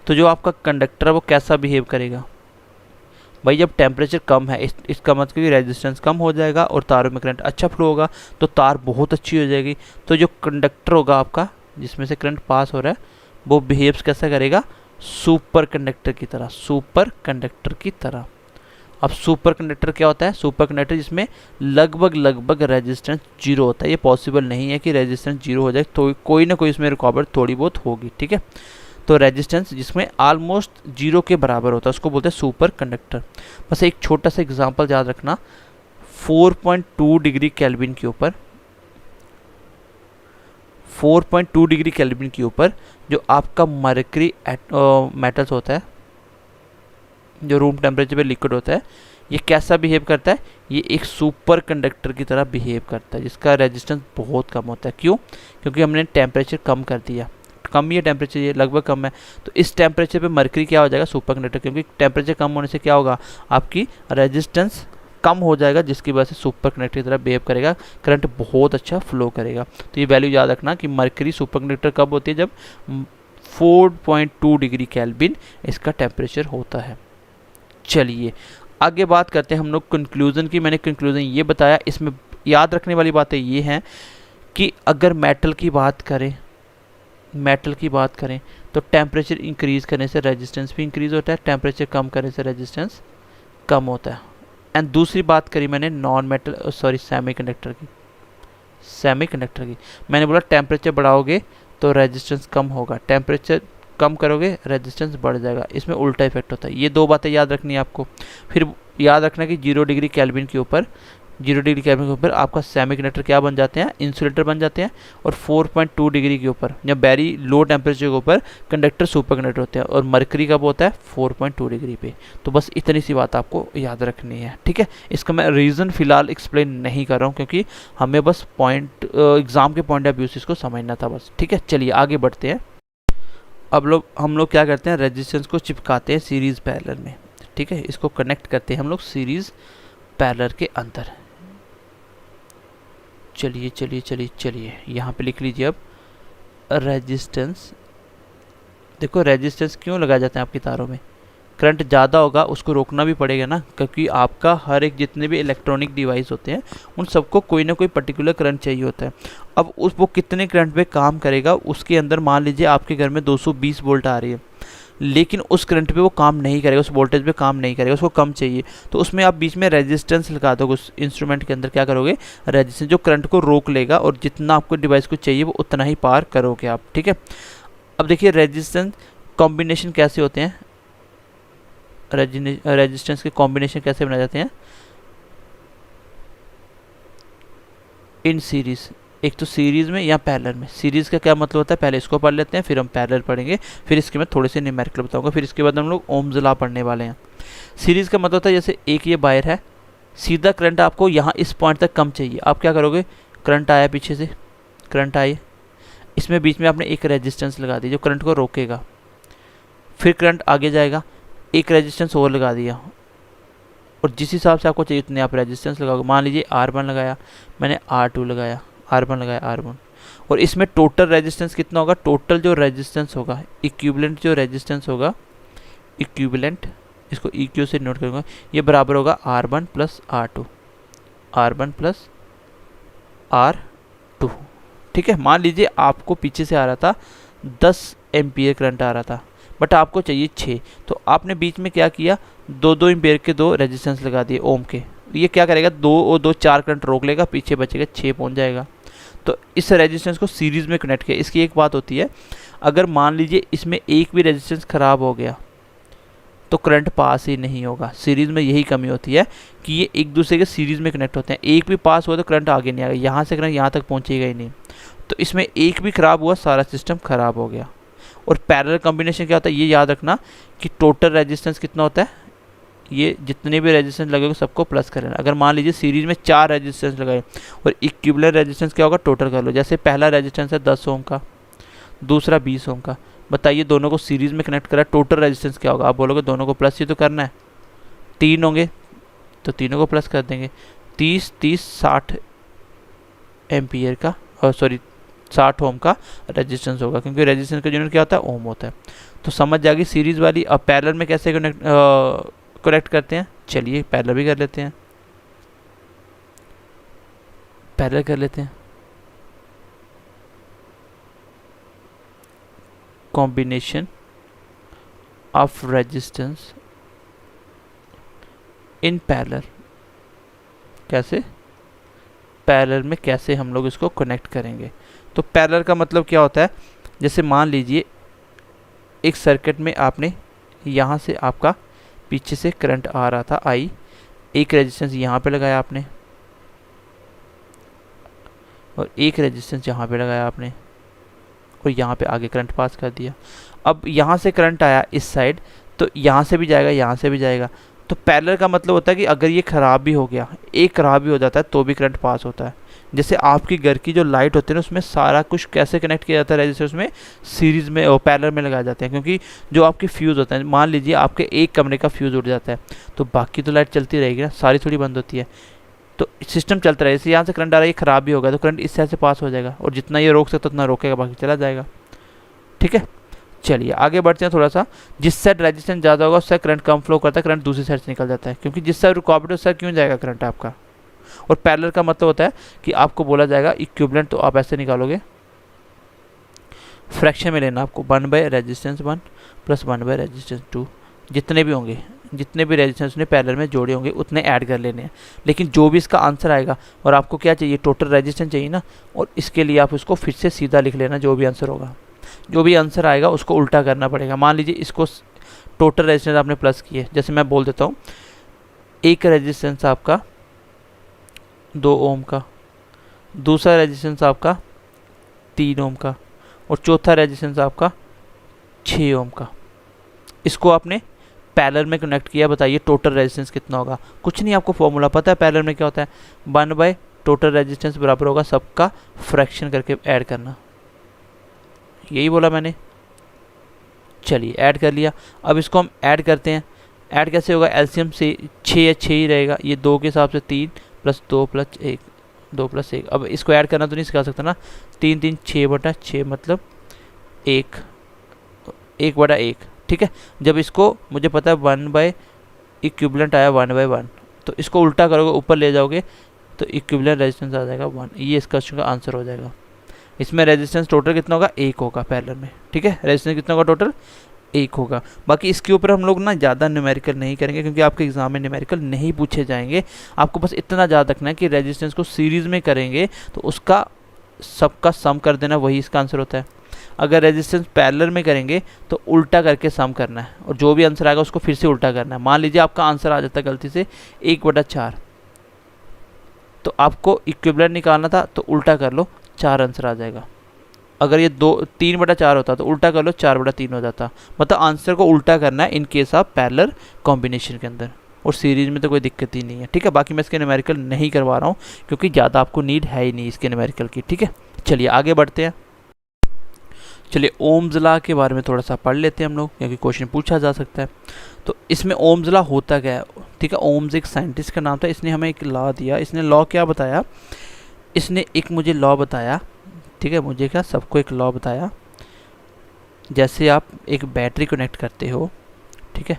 तो जो आपका कंडक्टर है वो कैसा बिहेव करेगा। भाई जब टेम्परेचर कम है, इसका मतलब कि रेजिस्टेंस कम हो जाएगा और तारों में करंट अच्छा फ्लो होगा, तो तार बहुत अच्छी हो जाएगी। तो जो कंडक्टर होगा आपका, जिसमें से करंट पास हो रहा है, वो बिहेव्स कैसा करेगा, सुपर कंडक्टर की तरह, सुपर कंडक्टर की तरह। अब सुपर कंडक्टर क्या होता है, सुपर कंडक्टर जिसमें लगभग रेजिस्टेंस 0 होता है। ये पॉसिबल नहीं है कि रेजिस्टेंस 0 हो जाए, तो कोई ना कोई इसमें रुकावट थोड़ी बहुत होगी, ठीक है। तो रेजिस्टेंस जिसमें ऑलमोस्ट 0 के बराबर होता है उसको बोलते हैं सुपर कंडक्टर। बस एक छोटा सा एग्जांपल याद रखना, 4.2 डिग्री केल्विन के ऊपर, 4.2 डिग्री केल्विन के ऊपर जो आपका मरकरी मेटल्स होता है, जो रूम टेम्परेचर पे लिक्विड होता है, ये कैसा बिहेव करता है, ये एक सुपर कंडक्टर की तरह बिहेव करता है, जिसका रेजिस्टेंस बहुत कम होता है। क्यों, क्योंकि हमने टेम्परेचर कम कर दिया, कम ही है टेम्परेचर, ये लगभग कम है, तो इस टेम्परेचर पे मरकरी क्या हो जाएगा, सुपर कंडक्टर। क्योंकि टेम्परेचर कम होने से क्या होगा, आपकी रेजिस्टेंस कम हो जाएगा, जिसकी वजह से सुपर कंडक्टर की तरह बिहेव करेगा, करंट बहुत अच्छा फ्लो करेगा। तो ये वैल्यू याद रखना कि मरकरी सुपर कंडक्टर कब होती है, जब 4.2 डिग्री केल्विन इसका टेम्परेचर होता है। चलिए आगे बात करते हैं हम लोग कंक्लूज़न की। मैंने कंक्लूज़न ये बताया, इसमें याद रखने वाली बातें ये हैं कि अगर मेटल की बात करें तो टेम्परेचर इंक्रीज़ करने से रेजिस्टेंस भी इंक्रीज़ होता है, टेम्परेचर कम करने से रेजिस्टेंस कम होता है। एंड दूसरी बात करी मैंने सेमीकंडक्टर की मैंने बोला टेम्परेचर बढ़ाओगे तो रेजिस्टेंस कम होगा, टेम्परेचर कम करोगे रेजिस्टेंस बढ़ जाएगा, इसमें उल्टा इफेक्ट होता है। ये दो बातें याद रखनी है आपको। फिर याद रखना कि 0 डिग्री केल्विन के ऊपर आपका सेमीकंडक्टर क्या बन जाते हैं, इंसुलेटर बन जाते हैं। और 4.2 डिग्री के ऊपर या वेरी लो टेम्परेचर के ऊपर कंडक्टर सुपर कंडक्टर होते हैं, और मरकरी कब होता है 4.2 डिग्री पे। तो बस इतनी सी बात आपको याद रखनी है, ठीक है। इसका मैं रीज़न फिलहाल एक्सप्लेन नहीं कर रहा हूँ, क्योंकि हमें बस एग्ज़ाम के पॉइंट ऑफ व्यू से इसको समझना था बस, ठीक है। चलिए आगे बढ़ते हैं। अब हम लोग क्या करते हैं, रेजिस्टेंस को चिपकाते हैं सीरीज़ पैरेलल में, ठीक है। इसको कनेक्ट करते हैं हम लोग सीरीज़ पैरेलल के अंदर। चलिए यहाँ पे लिख लीजिए अब रेजिस्टेंस। देखो रेजिस्टेंस क्यों लगाया जाता है आपकी तारों में, करंट ज़्यादा होगा उसको रोकना भी पड़ेगा ना, क्योंकि आपका हर एक जितने भी इलेक्ट्रॉनिक डिवाइस होते हैं उन सबको कोई ना कोई पर्टिकुलर करंट चाहिए होता है। अब वो कितने करंट पे काम करेगा, उसके अंदर मान लीजिए आपके घर में 220 वोल्ट आ रही है, लेकिन उस करंट पे वो काम नहीं करेगा, उस वोल्टेज पे काम नहीं करेगा, उसको कम चाहिए, तो उसमें आप बीच में रेजिस्टेंस लगा दोगे। उस इंस्ट्रूमेंट के अंदर क्या करोगे, रेजिस्टेंस जो करंट को रोक लेगा, और जितना आपको डिवाइस को चाहिए वो उतना ही पार करोगे आप, ठीक है। अब देखिए रेजिस्टेंस कॉम्बिनेशन कैसे होते हैं, रेजिस्टेंस के कॉम्बिनेशन कैसे बनाए जाते हैं इन सीरीज़। एक तो सीरीज़ में या पैरेलल में। सीरीज़ का क्या मतलब होता है, पहले इसको पढ़ लेते हैं, फिर हम पैरेलल पढ़ेंगे, फिर इसके मैं थोड़े से न्यूमेरिकल बताऊंगा, फिर इसके बाद हम लोग ओम्स लॉ पढ़ने वाले हैं। सीरीज़ का मतलब होता है जैसे एक ये वायर है, सीधा करंट आपको यहाँ इस पॉइंट तक कम चाहिए, आप क्या करोगे, करंट आया पीछे से, करंट आए, इसमें बीच में आपने एक रेजिस्टेंस लगा दी जो करंट को रोकेगा, फिर करंट आगे जाएगा, एक रेजिस्टेंस और लगा दिया, और जिस हिसाब से आपको चाहिए उतने आप रेजिस्टेंस लगाओगे। मान लीजिए R1 लगाया मैंने, R2 लगाया, R1 लगाया, R1, और इसमें टोटल रेजिस्टेंस कितना होगा, टोटल जो रेजिस्टेंस होगा, इक्विवेलेंट जो रेजिस्टेंस होगा, इक्विवेलेंट, इसको EQ से नोट करूँगा, ये बराबर होगा R1 plus R2, R1 plus R2, ठीक है। मान लीजिए आपको पीछे से आ रहा था 10 एम्पियर करंट आ रहा था, बट आपको चाहिए 6, तो आपने बीच में क्या किया, 2 एम्पियर के 2 रेजिस्टेंस लगा दिए ओम के। ये क्या करेगा, 2 और 2 4 करंट रोक लेगा, पीछे बचेगा 6 पहुंच जाएगा। तो इस रेजिस्टेंस को सीरीज़ में कनेक्ट किया। इसकी एक बात होती है, अगर मान लीजिए इसमें एक भी रेजिस्टेंस ख़राब हो गया तो करंट पास ही नहीं होगा। सीरीज़ में यही कमी होती है कि ये एक दूसरे के सीरीज़ में कनेक्ट होते हैं, एक भी पास हुआ तो करंट आगे नहीं आएगा, यहाँ से करंट यहाँ तक पहुँचेगा ही नहीं। तो इसमें एक भी ख़राब हुआ, सारा सिस्टम ख़राब हो गया। और पैरेलल कॉम्बिनेशन क्या होता है, ये याद रखना कि टोटल रेजिस्टेंस कितना होता है, ये जितने भी रेजिस्टेंस लगेंगे सबको प्लस कर लेना। अगर मान लीजिए सीरीज में 4 रेजिस्टेंस लगाए और इक्विवेलेंट रेजिस्टेंस क्या होगा, टोटल कर लो। जैसे पहला रेजिस्टेंस है 10 ओम का, दूसरा 20 ओम का, बताइए दोनों को सीरीज में कनेक्ट करा, टोटल रेजिस्टेंस क्या होगा, आप बोलोगे दोनों को प्लस ही तो करना है, 3 होंगे तो तीनों को प्लस कर देंगे, 30 60 एम्पियर का, और सॉरी 60 ओम का रेजिस्टेंस होगा, क्योंकि रेजिस्टेंस का यूनिट क्या होता है, ओम होता है। तो समझ जाएगी सीरीज़ वाली। अब पैरेलल में कैसे कनेक्ट करते हैं, चलिए पैरेलल भी कर लेते हैं, पैरेलल कर लेते हैं। Combination of resistance in parallel, कैसे पैरेलल में कैसे हम लोग इसको कनेक्ट करेंगे। तो पैरेलल का मतलब क्या होता है, जैसे मान लीजिए एक सर्किट में आपने यहाँ से आपका पीछे से करंट आ रहा था I, एक रेजिस्टेंस यहाँ पे लगाया आपने और एक रेजिस्टेंस यहाँ पे लगाया आपने, और यहाँ पे आगे करंट पास कर दिया। अब यहाँ से करंट आया इस साइड, तो यहाँ से भी जाएगा, यहाँ से भी जाएगा। तो पैरेलल का मतलब होता है कि अगर ये ख़राब भी हो गया, एक ख़राब भी हो जाता है तो भी करंट पास होता है। जैसे आपकी घर की जो लाइट होती है ना, उसमें सारा कुछ कैसे कनेक्ट किया जाता है, रेजिस्टर उसमें सीरीज़ में और पैरेलल में लगाए जाते हैं, क्योंकि जो आपके फ्यूज़ होते हैं, मान लीजिए आपके एक कमरे का फ्यूज़ उड़ जाता है तो बाकी तो लाइट चलती रहेगी ना, सारी थोड़ी बंद होती है, तो सिस्टम चलता रहेगा। जैसे यहाँ से करंट आ रहा है, ये ख़राब भी होगा तो करंट इस साइड से पास हो जाएगा, और जितना ये रोक सकता उतना रोकेगा, बाकी चला जाएगा, ठीक है। चलिए आगे बढ़ते हैं थोड़ा सा। जिस साइड रेजिस्टेंस ज़्यादा होगा उस साइड करंट कम फ्लो करता है, करंट दूसरी साइड से निकल जाता है, क्योंकि जिस साइड रुकावट है उस साइड क्यों जाएगा करंट आपका। और पैरेलल का मतलब होता है कि आपको बोला जाएगा इक्विवेलेंट, तो आप ऐसे निकालोगे, फ्रैक्शन में लेना आपको 1/रेजिस्टेंस 1 + 1/रेजिस्टेंस 2, जितने भी होंगे, जितने भी रेजिस्टेंस ने पैरेलल में जोड़े होंगे उतने ऐड कर लेने हैं। लेकिन जो भी इसका आंसर आएगा, और आपको क्या चाहिए, टोटल रेजिस्टेंस चाहिए ना, और इसके लिए आप उसको फिर से सीधा लिख लेना, जो भी आंसर होगा, जो भी आंसर आएगा उसको उल्टा करना पड़ेगा। मान लीजिए इसको टोटल रेजिस्टेंस आपने प्लस किए, जैसे मैं बोल देता हूँ, एक रेजिस्टेंस आपका 2 ओम का, दूसरा रेजिस्टेंस आपका 3 ओम का, और चौथा रेजिस्टेंस आपका 6 ओम का। इसको आपने पैरेलल में कनेक्ट किया, बताइए टोटल रेजिस्टेंस कितना होगा। कुछ नहीं, आपको फॉर्मूला पता है पैरेलल में क्या होता है, 1/ टोटल रेजिस्टेंस बराबर होगा सबका फ्रैक्शन करके ऐड करना, यही बोला मैंने। चलिए ऐड कर लिया, अब इसको हम ऐड करते हैं। ऐड कैसे होगा, एलसीएम से 6 या 6 ही रहेगा, ये 2 के हिसाब से 3 + 2 + 1, 2 + 1। अब इसको ऐड करना तो नहीं सिखा सकता ना, 3 3 6/6 मतलब 1/1, ठीक है। जब इसको मुझे पता है 1/ इक्विवेलेंट आया 1/1, तो इसको उल्टा करोगे, ऊपर ले जाओगे तो इक्विवेलेंट रेजिस्टेंस आ जाएगा 1, ये इसका क्वेश्चन का आंसर हो जाएगा। इसमें रेजिस्टेंस टोटल कितना होगा, 1 होगा पैरेलल में, ठीक है। रेजिस्टेंस कितना होगा टोटल, 1 होगा। बाकी इसके ऊपर हम लोग ना ज़्यादा न्यूमेरिकल नहीं करेंगे, क्योंकि आपके एग्जाम में न्यूमेरिकल नहीं पूछे जाएंगे। आपको बस इतना याद रखना है कि रेजिस्टेंस को सीरीज़ में करेंगे तो उसका सबका सम कर देना, वही इसका आंसर होता है। अगर रेजिस्टेंस पैरेलल में करेंगे तो उल्टा करके सम करना है, और जो भी आंसर आएगा उसको फिर से उल्टा करना है। मान लीजिए आपका आंसर आ जाता है गलती से 1/4, तो आपको इक्विवेलेंट निकालना था, तो उल्टा कर लो, 4 आंसर आ जाएगा। अगर ये 3/4 होता तो उल्टा कर लो, 4/3 हो जाता। मतलब आंसर को उल्टा करना है in case of parallel combination के अंदर, और सीरीज में तो कोई दिक्कत ही नहीं है, ठीक है। बाकी मैं इसके न्यूमेरिकल नहीं करवा रहा हूँ, क्योंकि ज़्यादा आपको नीड है ही नहीं इसके न्यूमेरिकल की, ठीक है। चलिए आगे बढ़ते हैं। चलिए ओम्स लॉ के बारे में थोड़ा सा पढ़ लेते हैं हम लोग, क्योंकि क्वेश्चन पूछा जा सकता है। तो इसमें ओम्स लॉ होता क्या है, ठीक है। ओम्स एक साइंटिस्ट का नाम था, इसने हमें एक लॉ दिया। इसने लॉ क्या बताया, इसने एक मुझे लॉ बताया, ठीक है। मुझे क्या, सबको एक लॉ बताया। जैसे आप एक बैटरी कनेक्ट करते हो, ठीक है,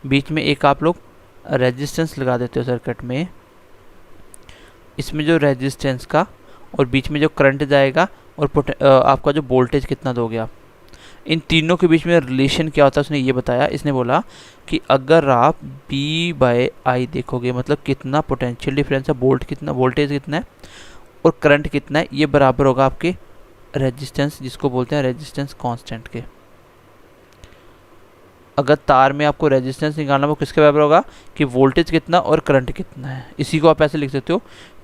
बीच में एक आप लोग रेजिस्टेंस लगा देते हो सर्किट में, इसमें जो रेजिस्टेंस का और बीच में जो करंट जाएगा, और आपका जो वोल्टेज कितना दोगे आप, इन तीनों के बीच में रिलेशन क्या होता है उसने ये बताया। इसने बोला कि अगर आप B/I देखोगे, मतलब कितना पोटेंशियल डिफरेंस है, वोल्टेज कितना है और करंट कितना है, ये बराबर होगा आपके रेजिस्टेंस, जिसको बोलते हैं रेजिस्टेंस कांस्टेंट के। अगर तार में आपको रेजिस्टेंस निकालना, वो किसके बराबर होगा कि वोल्टेज कितना और करंट कितना है। इसी को आप ऐसे लिख सकते हो,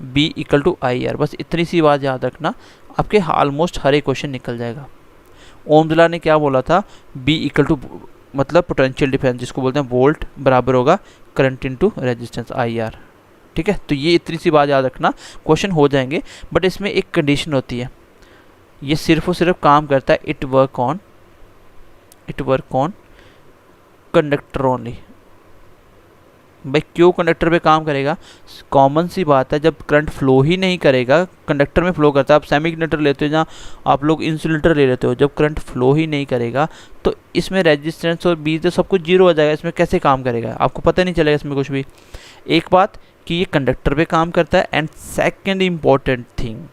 B = IR। बस इतनी सी बात याद रखना, आपके ऑलमोस्ट हर एक क्वेश्चन निकल जाएगा। ओम्स लॉ ने क्या बोला था, B = मतलब पोटेंशियल डिफरेंस, जिसको बोलते हैं वोल्ट, बराबर होगा करंट × रेजिस्टेंस IR, ठीक है। तो ये इतनी सी बात याद रखना, क्वेश्चन हो जाएंगे। बट इसमें एक कंडीशन होती है, ये सिर्फ और सिर्फ काम करता है it work on conductor only. भाई क्यों कंडक्टर पे काम करेगा, कॉमन सी बात है, जब करंट फ्लो ही नहीं करेगा, कंडक्टर में फ्लो करता है। आप सेमीकंडक्टर लेते हो, जहाँ आप लोग इंसुलेटर ले लेते हो, जब करंट फ्लो ही नहीं करेगा तो इसमें रेजिस्टेंस और बीच तो सब कुछ जीरो हो जाएगा, इसमें कैसे काम करेगा, आपको पता नहीं चलेगा इसमें कुछ भी। एक बात कि ये कंडक्टर पे काम करता है, एंड सेकेंड इम्पॉर्टेंट थिंग,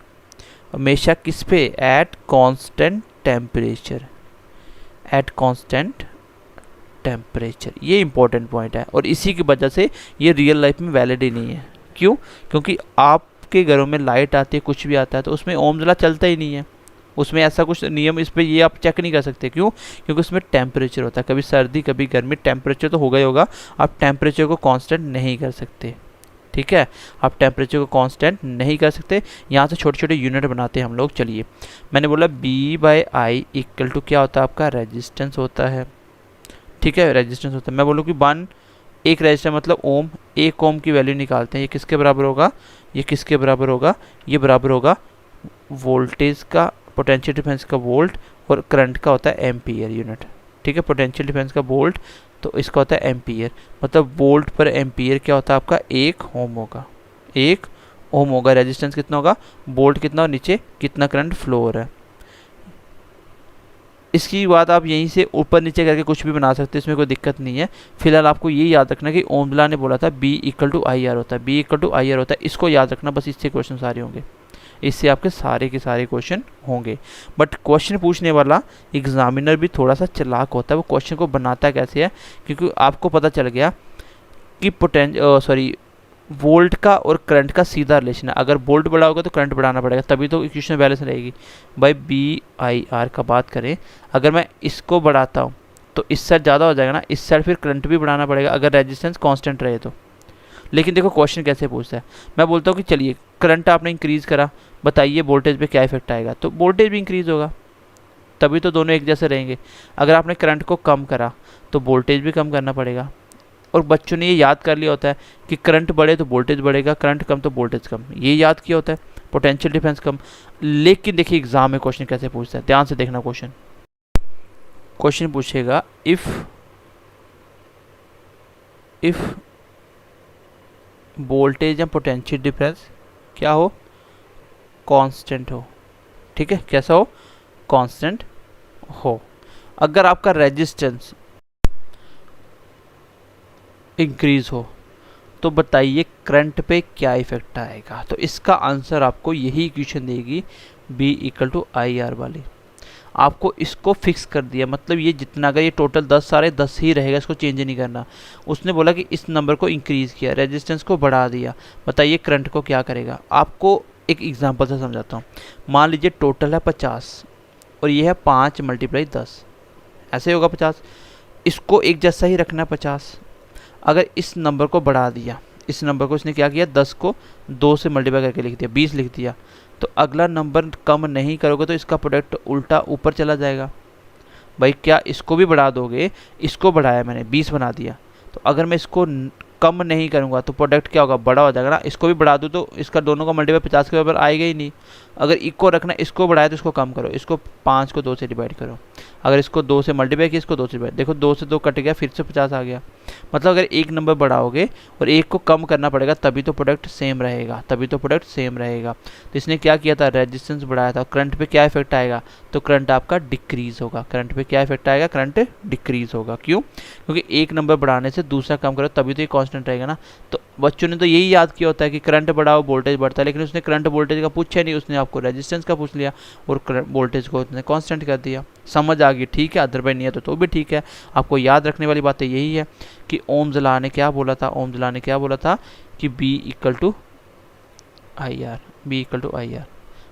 हमेशा किस पे, एट कांस्टेंट टेम्परेचर, ये इंपॉर्टेंट पॉइंट है। और इसी की वजह से ये रियल लाइफ में वैलिड ही नहीं है। क्यों, क्योंकि आपके घरों में लाइट आती है, कुछ भी आता है, तो उसमें ओम्स लॉ चलता ही नहीं है, उसमें ऐसा कुछ नियम, इस पर ये आप चेक नहीं कर सकते। क्यों, क्योंकि उसमें टेम्परेचर होता है, कभी सर्दी कभी गर्मी, टेम्परेचर तो होगा ही होगा, आप टेम्परेचर को कांस्टेंट नहीं कर सकते, ठीक है। आप टेम्परेचर को कांस्टेंट नहीं कर सकते। यहाँ से छोटे छोटे यूनिट बनाते हैं हम लोग। चलिए, मैंने बोला B/I = क्या होता है आपका, रेजिस्टेंस होता है, ठीक है, रेजिस्टेंस होता है। मैं बोलूँ कि 1 एक रेजिस्टेंस मतलब ओम, 1 ओम की वैल्यू निकालते हैं, ये किसके बराबर होगा, ये किसके बराबर होगा, ये बराबर होगा वोल्टेज का, पोटेंशियल डिफरेंस का वोल्ट, और करंट का होता है एम्पियर यूनिट, ठीक है। पोटेंशियल डिफरेंस का वोल्ट, तो इसका होता है एम्पियर, मतलब वोल्ट पर एम्पियर क्या होता है आपका, 1 ओम होगा, 1 ओम होगा। रेजिस्टेंस कितना होगा, वोल्ट कितना, और नीचे कितना करंट फ्लो हो रहा है। इसकी बात आप यहीं से ऊपर नीचे करके कुछ भी बना सकते हैं, इसमें कोई दिक्कत नहीं है। फिलहाल आपको ये याद रखना कि ओम्स लॉ ने बोला था B = IR होता है, B = IR होता है, इसको याद रखना, बस इससे क्वेश्चन सारे होंगे, इससे आपके सारे के सारे क्वेश्चन होंगे। बट क्वेश्चन पूछने वाला एग्जामिनर भी थोड़ा सा चालाक होता है, वो क्वेश्चन को बनाता कैसे है, क्योंकि आपको पता चल गया कि वोल्ट का और करंट का सीधा रिलेशन है। अगर वोल्ट बड़ा होगा तो करंट बढ़ाना पड़ेगा, तभी तो इक्वेशन बैलेंस रहेगी। भाई BIR का बात करें, अगर मैं इसको बढ़ाता हूँ तो इस साइड ज़्यादा हो जाएगा ना, इस साइड फिर करंट भी बढ़ाना पड़ेगा अगर रेजिस्टेंस कांस्टेंट रहे तो। लेकिन देखो क्वेश्चन कैसे पूछता है, मैं बोलता हूँ कि चलिए करंट आपने इंक्रीज़ करा, बताइए वोल्टेज पे क्या इफेक्ट आएगा, तो वोल्टेज भी इंक्रीज़ होगा, तभी तो दोनों एक जैसे रहेंगे। अगर आपने करंट को कम करा तो वोल्टेज भी कम करना पड़ेगा। और बच्चों ने ये याद कर लिया होता है कि करंट बढ़े तो वोल्टेज बढ़ेगा, करंट कम तो वोल्टेज कम, ये याद किया होता है, पोटेंशियल डिफरेंस कम। लेकिन देखिए एग्जाम में क्वेश्चन कैसे पूछता है, ध्यान से देखना। क्वेश्चन पूछेगा इफ वोल्टेज या पोटेंशियल डिफरेंस क्या हो, कांस्टेंट हो, ठीक है, कैसा हो, कांस्टेंट हो। अगर आपका रेजिस्टेंस इंक्रीज हो तो बताइए करंट पे क्या इफेक्ट आएगा। तो इसका आंसर आपको यही इक्वेशन देगी, B = IR वाली। आपको इसको फिक्स कर दिया, मतलब ये जितना, अगर ये टोटल 10 सारे 10 ही रहेगा, इसको चेंज नहीं करना। उसने बोला कि इस नंबर को इंक्रीज़ किया, रेजिस्टेंस को बढ़ा दिया, बताइए करंट को क्या करेगा। आपको एक एग्जांपल से समझाता हूँ। मान लीजिए टोटल है 50 और ये है 5 × 10, ऐसे होगा 50। इसको एक जैसा ही रखना 50। अगर इस नंबर को बढ़ा दिया, इस नंबर को इसने क्या किया, 10 को 2 से मल्टीप्लाई करके लिख दिया, 20 लिख दिया, तो अगला नंबर कम नहीं करोगे तो इसका प्रोडक्ट उल्टा ऊपर चला जाएगा। भाई क्या इसको भी बढ़ा दोगे, इसको बढ़ाया मैंने 20 बना दिया, तो अगर मैं इसको कम नहीं करूँगा तो प्रोडक्ट क्या होगा, बड़ा हो जाएगा ना। इसको भी बढ़ा दूँ तो इसका दोनों का मल्टीप्लाई 50 के बराबर आएगा ही नहीं। अगर इको रखना, इसको बढ़ाया तो इसको कम करो, इसको 5 को 2 से डिवाइड करो, अगर इसको 2 से मल्टीप्लाई किया, इसको 2 से डिवाइड, देखो 2 से 2 कट गया, फिर से 50 आ गया। मतलब अगर एक नंबर बढ़ाओगे और एक को कम करना पड़ेगा तभी तो प्रोडक्ट सेम रहेगा, तभी तो प्रोडक्ट सेम रहेगा। तो इसने क्या किया था, रेजिस्टेंस बढ़ाया था। करंट पे क्या इफेक्ट आएगा, तो करंट आपका डिक्रीज होगा। करंट पे क्या इफेक्ट आएगा, करंट डिक्रीज होगा। क्यों, क्योंकि एक नंबर बढ़ाने से दूसरा कम करो तभी तो ये कांस्टेंट रहेगा ना। तो बच्चों ने तो यही याद किया होता है कि करंट बढ़ाओ वोल्टेज बढ़ता है, लेकिन उसने करंट वोल्टेज का पूछा नहीं, उसने आपको रेजिस्टेंस का पूछ लिया और वोल्टेज को उसने कांस्टेंट कर दिया। समझ आ गई, ठीक है, अदरवाइज नहीं है तो भी ठीक है। आपको याद रखने वाली बातें यही है कि ओम्स लॉ ने क्या बोला था, ओम्स लॉ ने क्या बोला था कि B = IR, B = IR।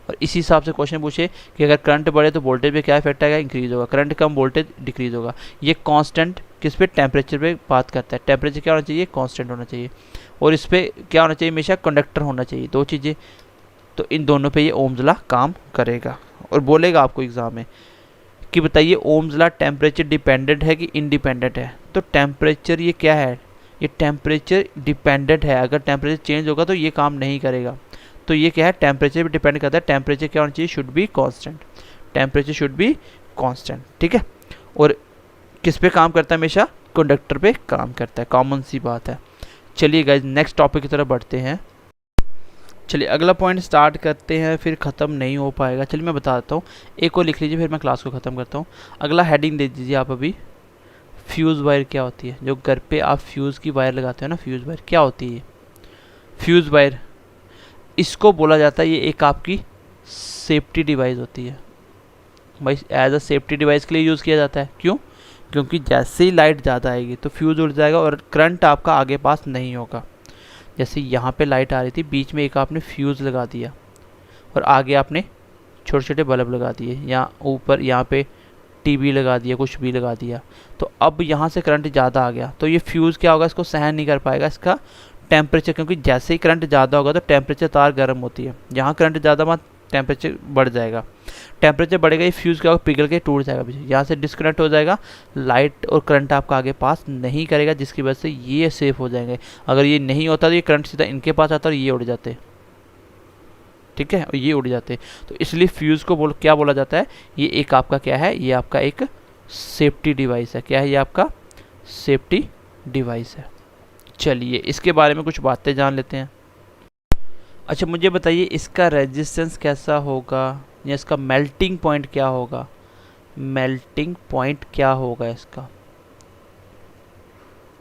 और इसी हिसाब से क्वेश्चन पूछे कि अगर करंट बढ़े तो वोल्टेज पे क्या इफेक्ट आएगा, इंक्रीज होगा, करंट कम वोल्टेज डिक्रीज होगा। ये कांस्टेंट किस पे, टेम्परेचर पे बात करता है। टेम्परेचर क्या होना चाहिए, कांस्टेंट होना चाहिए, और इस पे क्या होना चाहिए, हमेशा कंडक्टर होना चाहिए, दो चीज़ें। तो इन दोनों पे ये ओम्स लॉ काम करेगा और बोलेगा आपको एग्जाम में कि बताइए ओम्स लॉ टेम्परेचर डिपेंडेंट है कि इंडिपेंडेंट है। तो टेम्परेचर ये क्या है, ये टेम्परेचर डिपेंडेंट है। अगर टेम्परेचर चेंज होगा तो ये काम नहीं करेगा। तो ये क्या है, टेम्परेचर भी डिपेंड करता है। टेम्परेचर क्या होना चाहिए, should be constant, temperature should be constant, ठीक है। और किस पे काम करता है, हमेशा कंडक्टर पे काम करता है, कॉमन सी बात है। चलिए गाइज नेक्स्ट टॉपिक की तरफ बढ़ते हैं। चलिए अगला पॉइंट स्टार्ट करते हैं, फिर ख़त्म नहीं हो पाएगा। चलिए मैं बता देता हूँ, एक और लिख लीजिए फिर मैं क्लास को ख़त्म करता हूँ। अगला हेडिंग दे दीजिए आप अभी, फ्यूज़ वायर क्या होती है। जो घर पे आप फ्यूज़ की वायर लगाते हो ना, फ्यूज़ वायर क्या होती है, फ्यूज़ वायर इसको बोला जाता है, ये एक आपकी सेफ्टी डिवाइस होती है। भाई एज अ सेफ्टी डिवाइस के लिए यूज़ किया जाता है। क्यों, क्योंकि जैसे ही लाइट ज़्यादा आएगी तो फ्यूज़ उड़ जाएगा और करंट आपका आगे पास नहीं होगा। जैसे यहाँ पे लाइट आ रही थी, बीच में एक आपने फ्यूज़ लगा दिया और आगे आपने छोटे छोटे बल्ब लगा दिए, या ऊपर यहाँ पे टीवी लगा दिया, कुछ भी लगा दिया, तो अब यहाँ से करंट ज़्यादा आ गया तो ये फ्यूज़ क्या होगा, इसको सहन नहीं कर पाएगा इसका टेम्परेचर, क्योंकि जैसे ही करंट ज़्यादा होगा तो टेम्परेचर तार गर्म होती है, जहाँ करंट ज़्यादा वहाँ टेम्परेचर बढ़ जाएगा। टेम्परेचर बढ़ेगा, ये फ्यूज़ क्या होगा, पिघल के टूट जाएगा, यहाँ से डिस्कनेक्ट हो जाएगा, लाइट और करंट आपका आगे पास नहीं करेगा, जिसकी वजह से ये सेफ हो जाएंगे। अगर ये नहीं होता तो ये करंट सीधा इनके पास आता और ये उड़ जाते, ठीक है, ये उड़ जाते। तो इसलिए फ्यूज़ को क्या बोला जाता है, ये एक आपका क्या है, ये आपका एक सेफ्टी डिवाइस है। क्या है, ये आपका सेफ्टी डिवाइस है। चलिए इसके बारे में कुछ बातें जान लेते हैं। अच्छा मुझे बताइए इसका रेजिस्टेंस कैसा होगा, या इसका मेल्टिंग पॉइंट क्या होगा, मेल्टिंग पॉइंट क्या होगा इसका?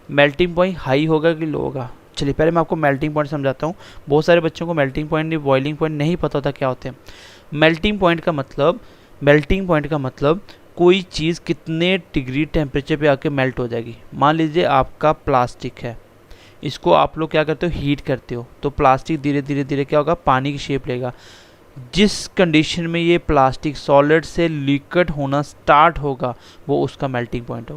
मेल्टिंग पॉइंट हाई होगा कि लो होगा? चलिए पहले मैं आपको मेल्टिंग पॉइंट समझाता हूँ। बहुत सारे बच्चों को मेल्टिंग पॉइंट नहीं, बॉइलिंग पॉइंट नहीं पता होता क्या होते हैं। मेल्टिंग पॉइंट का मतलब कोई चीज़ कितने डिग्री टेम्परेचर पे आके मेल्ट हो जाएगी। मान लीजिए आपका प्लास्टिक है, इसको आप लोग क्या करते हो, हीट करते हो, तो प्लास्टिक धीरे धीरे धीरे क्या होगा, पानी की शेप लेगा। जिस कंडीशन में ये प्लास्टिक सॉलिड से लिक्विड होना स्टार्ट होगा वो उसका मेल्टिंग पॉइंट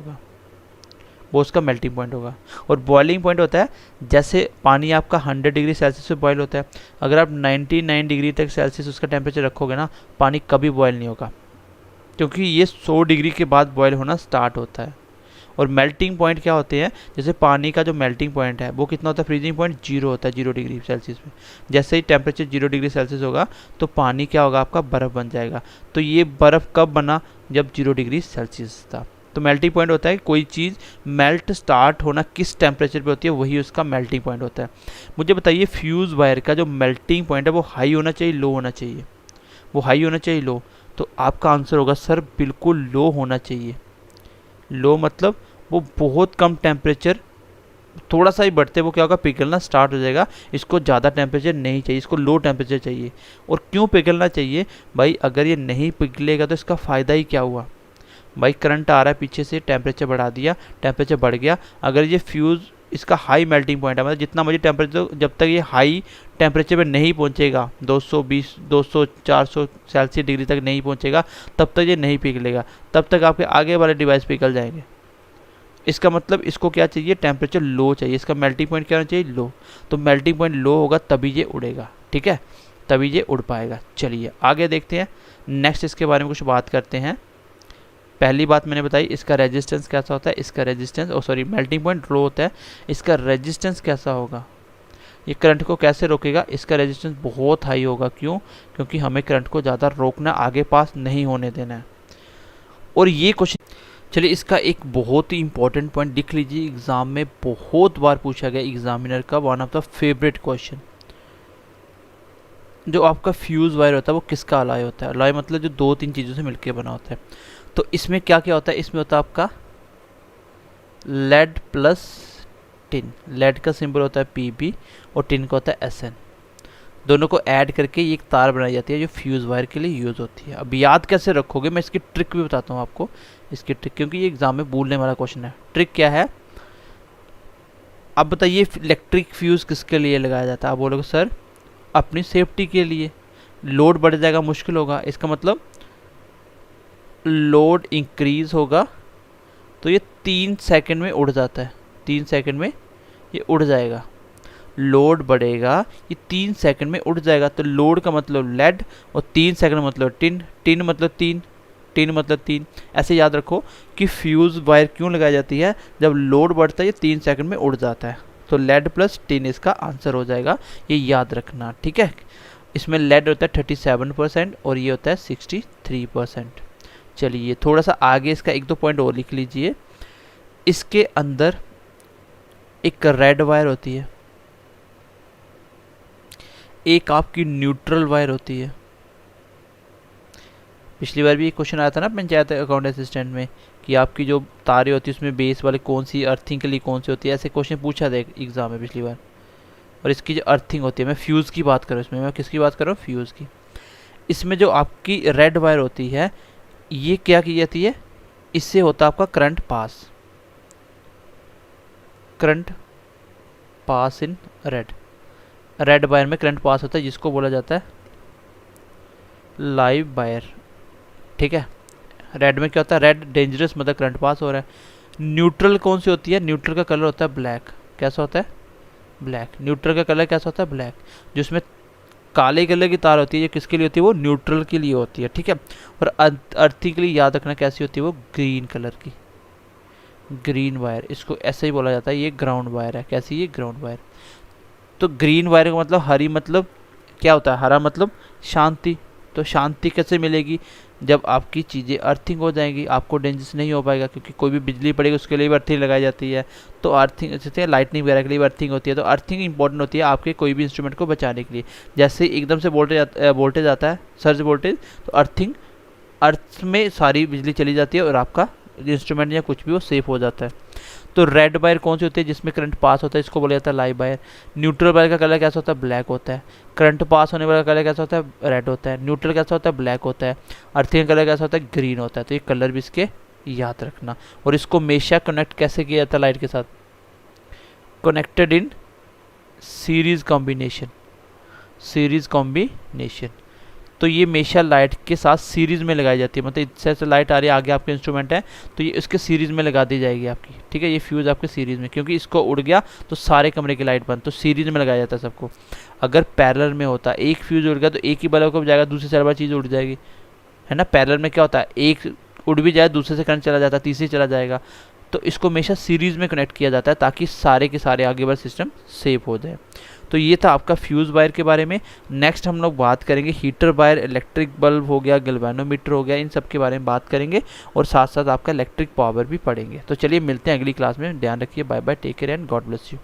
होगा। और बॉइलिंग पॉइंट होता है जैसे पानी आपका 100 डिग्री सेल्सियस पे बॉयल होता है, अगर आप 99 डिग्री तक सेल्सियस उसका टेम्परेचर रखोगे ना, पानी कभी बॉयल नहीं होगा, क्योंकि ये 100 डिग्री के बाद बॉयल होना स्टार्ट होता है। और मेल्टिंग पॉइंट क्या होते हैं, जैसे पानी का जो मेल्टिंग पॉइंट है वो कितना होता है, फ्रीजिंग पॉइंट 0 होता है, 0 डिग्री सेल्सियस में। जैसे ही टेम्परेचर 0 डिग्री सेल्सियस होगा तो पानी क्या होगा, आपका बर्फ़ बन जाएगा। तो ये बर्फ़ कब बना, जब 0 डिग्री सेल्सियस था। तो मेल्टिंग पॉइंट होता है कोई चीज़ मेल्ट स्टार्ट होना किस टेम्परेचर पे होती है, वही उसका मेल्टिंग पॉइंट होता है। मुझे बताइए फ्यूज़ वायर का जो मेल्टिंग पॉइंट है वो हाई होना चाहिए, लो होना चाहिए? वो हाई होना चाहिए, लो? तो आपका आंसर होगा सर बिल्कुल लो होना चाहिए। लो मतलब वो बहुत कम टेम्परेचर, थोड़ा सा ही बढ़ते वो क्या होगा, पिघलना स्टार्ट हो जाएगा। इसको ज़्यादा टेम्परेचर नहीं चाहिए, इसको लो टेम्परेचर चाहिए। और क्यों पिघलना चाहिए भाई, अगर ये नहीं पिघलेगा तो इसका फ़ायदा ही क्या हुआ भाई? करंट आ रहा है पीछे से, टेम्परेचर बढ़ा दिया, टेम्परेचर बढ़ गया। अगर ये फ्यूज़ इसका हाई मेल्टिंग पॉइंट है, मतलब जितना मुझे टेम्परेचर, जब तक ये हाई टेम्परेचर पे नहीं पहुंचेगा, 220 200 400 सेल्सियस डिग्री तक नहीं पहुंचेगा, तब तक ये नहीं पिघलेगा, तब तक आपके आगे वाले डिवाइस पिघल जाएंगे। इसका मतलब इसको क्या चाहिए, टेम्परेचर लो चाहिए, इसका मेल्टिंग पॉइंट क्या होना चाहिए, लो। तो मेल्टिंग पॉइंट लो होगा तभी ये उड़ेगा, ठीक है, तभी ये उड़ पाएगा। चलिए आगे देखते हैं, नेक्स्ट इसके बारे में कुछ बात करते हैं। पहली बात मैंने बताई, इसका रेजिस्टेंस कैसा होता है, इसका रेजिस्टेंस मेल्टिंग पॉइंट लो होता है, इसका रेजिस्टेंस कैसा होगा, ये करंट को कैसे रोकेगा, इसका रेजिस्टेंस बहुत हाई होगा। क्यों? क्योंकि हमें करंट को ज़्यादा रोकना, आगे पास नहीं होने देना है। और ये क्वेश्चन, चलिए इसका एक बहुत ही इंपॉर्टेंट पॉइंट लिख लीजिए, एग्जाम में बहुत बार पूछा गया, एग्जामिनर का one of the favourite question. जो आपका फ्यूज़ वायर होता है वो किसका अलॉय होता है? अलॉय मतलब जो 2-3 चीज़ों से मिलकर बना होता है। तो इसमें क्या क्या होता है, इसमें होता है आपका लेड प्लस टिन। लेड का सिंबल होता है Pb और टिन का होता है Sn। दोनों को ऐड करके ये एक तार बनाई जाती है जो फ्यूज़ वायर के लिए यूज़ होती है। अब याद कैसे रखोगे, मैं इसकी ट्रिक भी बताता हूँ आपको, इसकी ट्रिक, क्योंकि ये एग्जाम में भूलने वाला क्वेश्चन है। ट्रिक क्या है, अब बताइए इलेक्ट्रिक फ्यूज़ किसके लिए लगाया जाता है? आप बोलोगे सर अपनी सेफ्टी के लिए, लोड बढ़ जाएगा, मुश्किल होगा। इसका मतलब लोड इंक्रीज़ होगा तो ये 3 सेकंड में उड़ जाता है, 3 सेकंड में ये उड़ जाएगा। लोड बढ़ेगा, ये 3 सेकंड में उड़ जाएगा। तो लोड का मतलब लेड और 3 सेकंड मतलब टिन, टिन मतलब 3, टिन मतलब 3। ऐसे याद रखो कि फ्यूज़ वायर क्यों लगाई जाती है, जब लोड बढ़ता है ये 3 सेकंड में उड़ जाता है। तो लेड प्लस टिन इसका आंसर हो जाएगा, ये याद रखना, ठीक है। इसमें लेड होता है 37% और ये होता है 63%। चलिए थोड़ा सा आगे इसका 1-2 पॉइंट और लिख लीजिए। इसके अंदर एक रेड वायर होती है, एक आपकी न्यूट्रल वायर होती है। पिछली बार भी एक क्वेश्चन आया था ना पंचायत अकाउंट असिस्टेंट में कि आपकी जो तारें होती है उसमें बेस वाले कौन सी, अर्थिंग के लिए कौन सी होती है, ऐसे क्वेश्चन पूछा था एग्जाम में पिछली बार। और इसकी जो अर्थिंग होती है, मैं फ्यूज़ की बात कर रहा हूँ, इसमें मैं किसकी बात कर रहा हूँ, फ्यूज़ की। इसमें जो आपकी रेड वायर होती है ये क्या की जाती है, इससे होता है आपका current pass in red wire में करंट पास होता है, जिसको बोला जाता है लाइव वायर, ठीक है। रेड में क्या होता है, रेड डेंजरस मतलब करंट पास हो रहा है। न्यूट्रल कौन सी होती है, न्यूट्रल का कलर होता है ब्लैक। कैसा होता है, ब्लैक। न्यूट्रल का कलर कैसा होता है, ब्लैक। जिसमें काले कलर की तार होती है, ये किसके लिए होती है, वो न्यूट्रल के लिए होती है, ठीक है। और अर्थिंग के लिए याद रखना कैसी होती है, वो ग्रीन कलर की, ग्रीन वायर, इसको ऐसे ही बोला जाता है, ये ग्राउंड वायर है। कैसी, ये ग्राउंड वायर। तो ग्रीन वायर का मतलब हरी, मतलब क्या होता है, हरा मतलब शांति। तो शांति कैसे मिलेगी, जब आपकी चीज़ें अर्थिंग हो जाएंगी, आपको डेंजरस नहीं हो पाएगा, क्योंकि कोई भी बिजली पड़ेगी उसके लिए भी अर्थिंग लगाई जाती है। तो अर्थिंग जैसे लाइटनिंग वगैरह के लिए भी अर्थिंग होती है। तो अर्थिंग इंपॉर्टेंट होती है आपके कोई भी इंस्ट्रूमेंट को बचाने के लिए। जैसे एकदम से वोल्टेज आता है, सर्ज वोल्टेज, तो अर्थिंग अर्थ में सारी बिजली चली जाती है और आपका इंस्ट्रूमेंट या कुछ भी वो सेफ हो जाता है। तो रेड वायर कौन सी होती है, जिसमें करंट पास होता है, इसको बोला जाता है लाइव वायर। न्यूट्रल वायर का कलर कैसा होता है, ब्लैक होता है। करंट पास होने वाला कलर कैसा होता है, रेड होता है। न्यूट्रल कैसा होता है, ब्लैक होता है। अर्थिंग कलर कैसा होता है, ग्रीन होता है। तो ये कलर भी इसके याद रखना। और इसको हमेशा कनेक्ट कैसे किया जाता है लाइट के साथ, connected in series combination, series combination. तो ये हमेशा लाइट के साथ सीरीज में लगाई जाती है, मतलब इससे लाइट आ रही है, आगे आपके इंस्ट्रूमेंट है तो ये उसके सीरीज में लगा दी जाएगी आपकी, ठीक है। ये फ्यूज़ आपके सीरीज में, क्योंकि इसको उड़ गया तो सारे कमरे की लाइट बंद, तो सीरीज में लगाया जाता है सबको। अगर पैरेलल में होता, एक फ्यूज़ उड़ गया तो एक ही बल्ब को जाएगा, दूसरी साइड वाली चीज़ उड़ जाएगी, है ना। पैरेलल में क्या होता है, एक उड़ भी जाए, दूसरे से करंट चला जाता है, तीसरी चला जाएगा। तो इसको हमेशा सीरीज़ में कनेक्ट किया जाता है ताकि सारे के सारे आगे वाला सिस्टम सेफ हो जाए। तो ये था आपका फ्यूज़ वायर के बारे में। नेक्स्ट हम लोग बात करेंगे हीटर वायर, इलेक्ट्रिक बल्ब हो गया, गैल्वेनोमीटर हो गया, इन सब के बारे में बात करेंगे और साथ साथ आपका इलेक्ट्रिक पावर भी पढ़ेंगे। तो चलिए मिलते हैं अगली क्लास में, ध्यान रखिए, bye bye, take care and God bless you.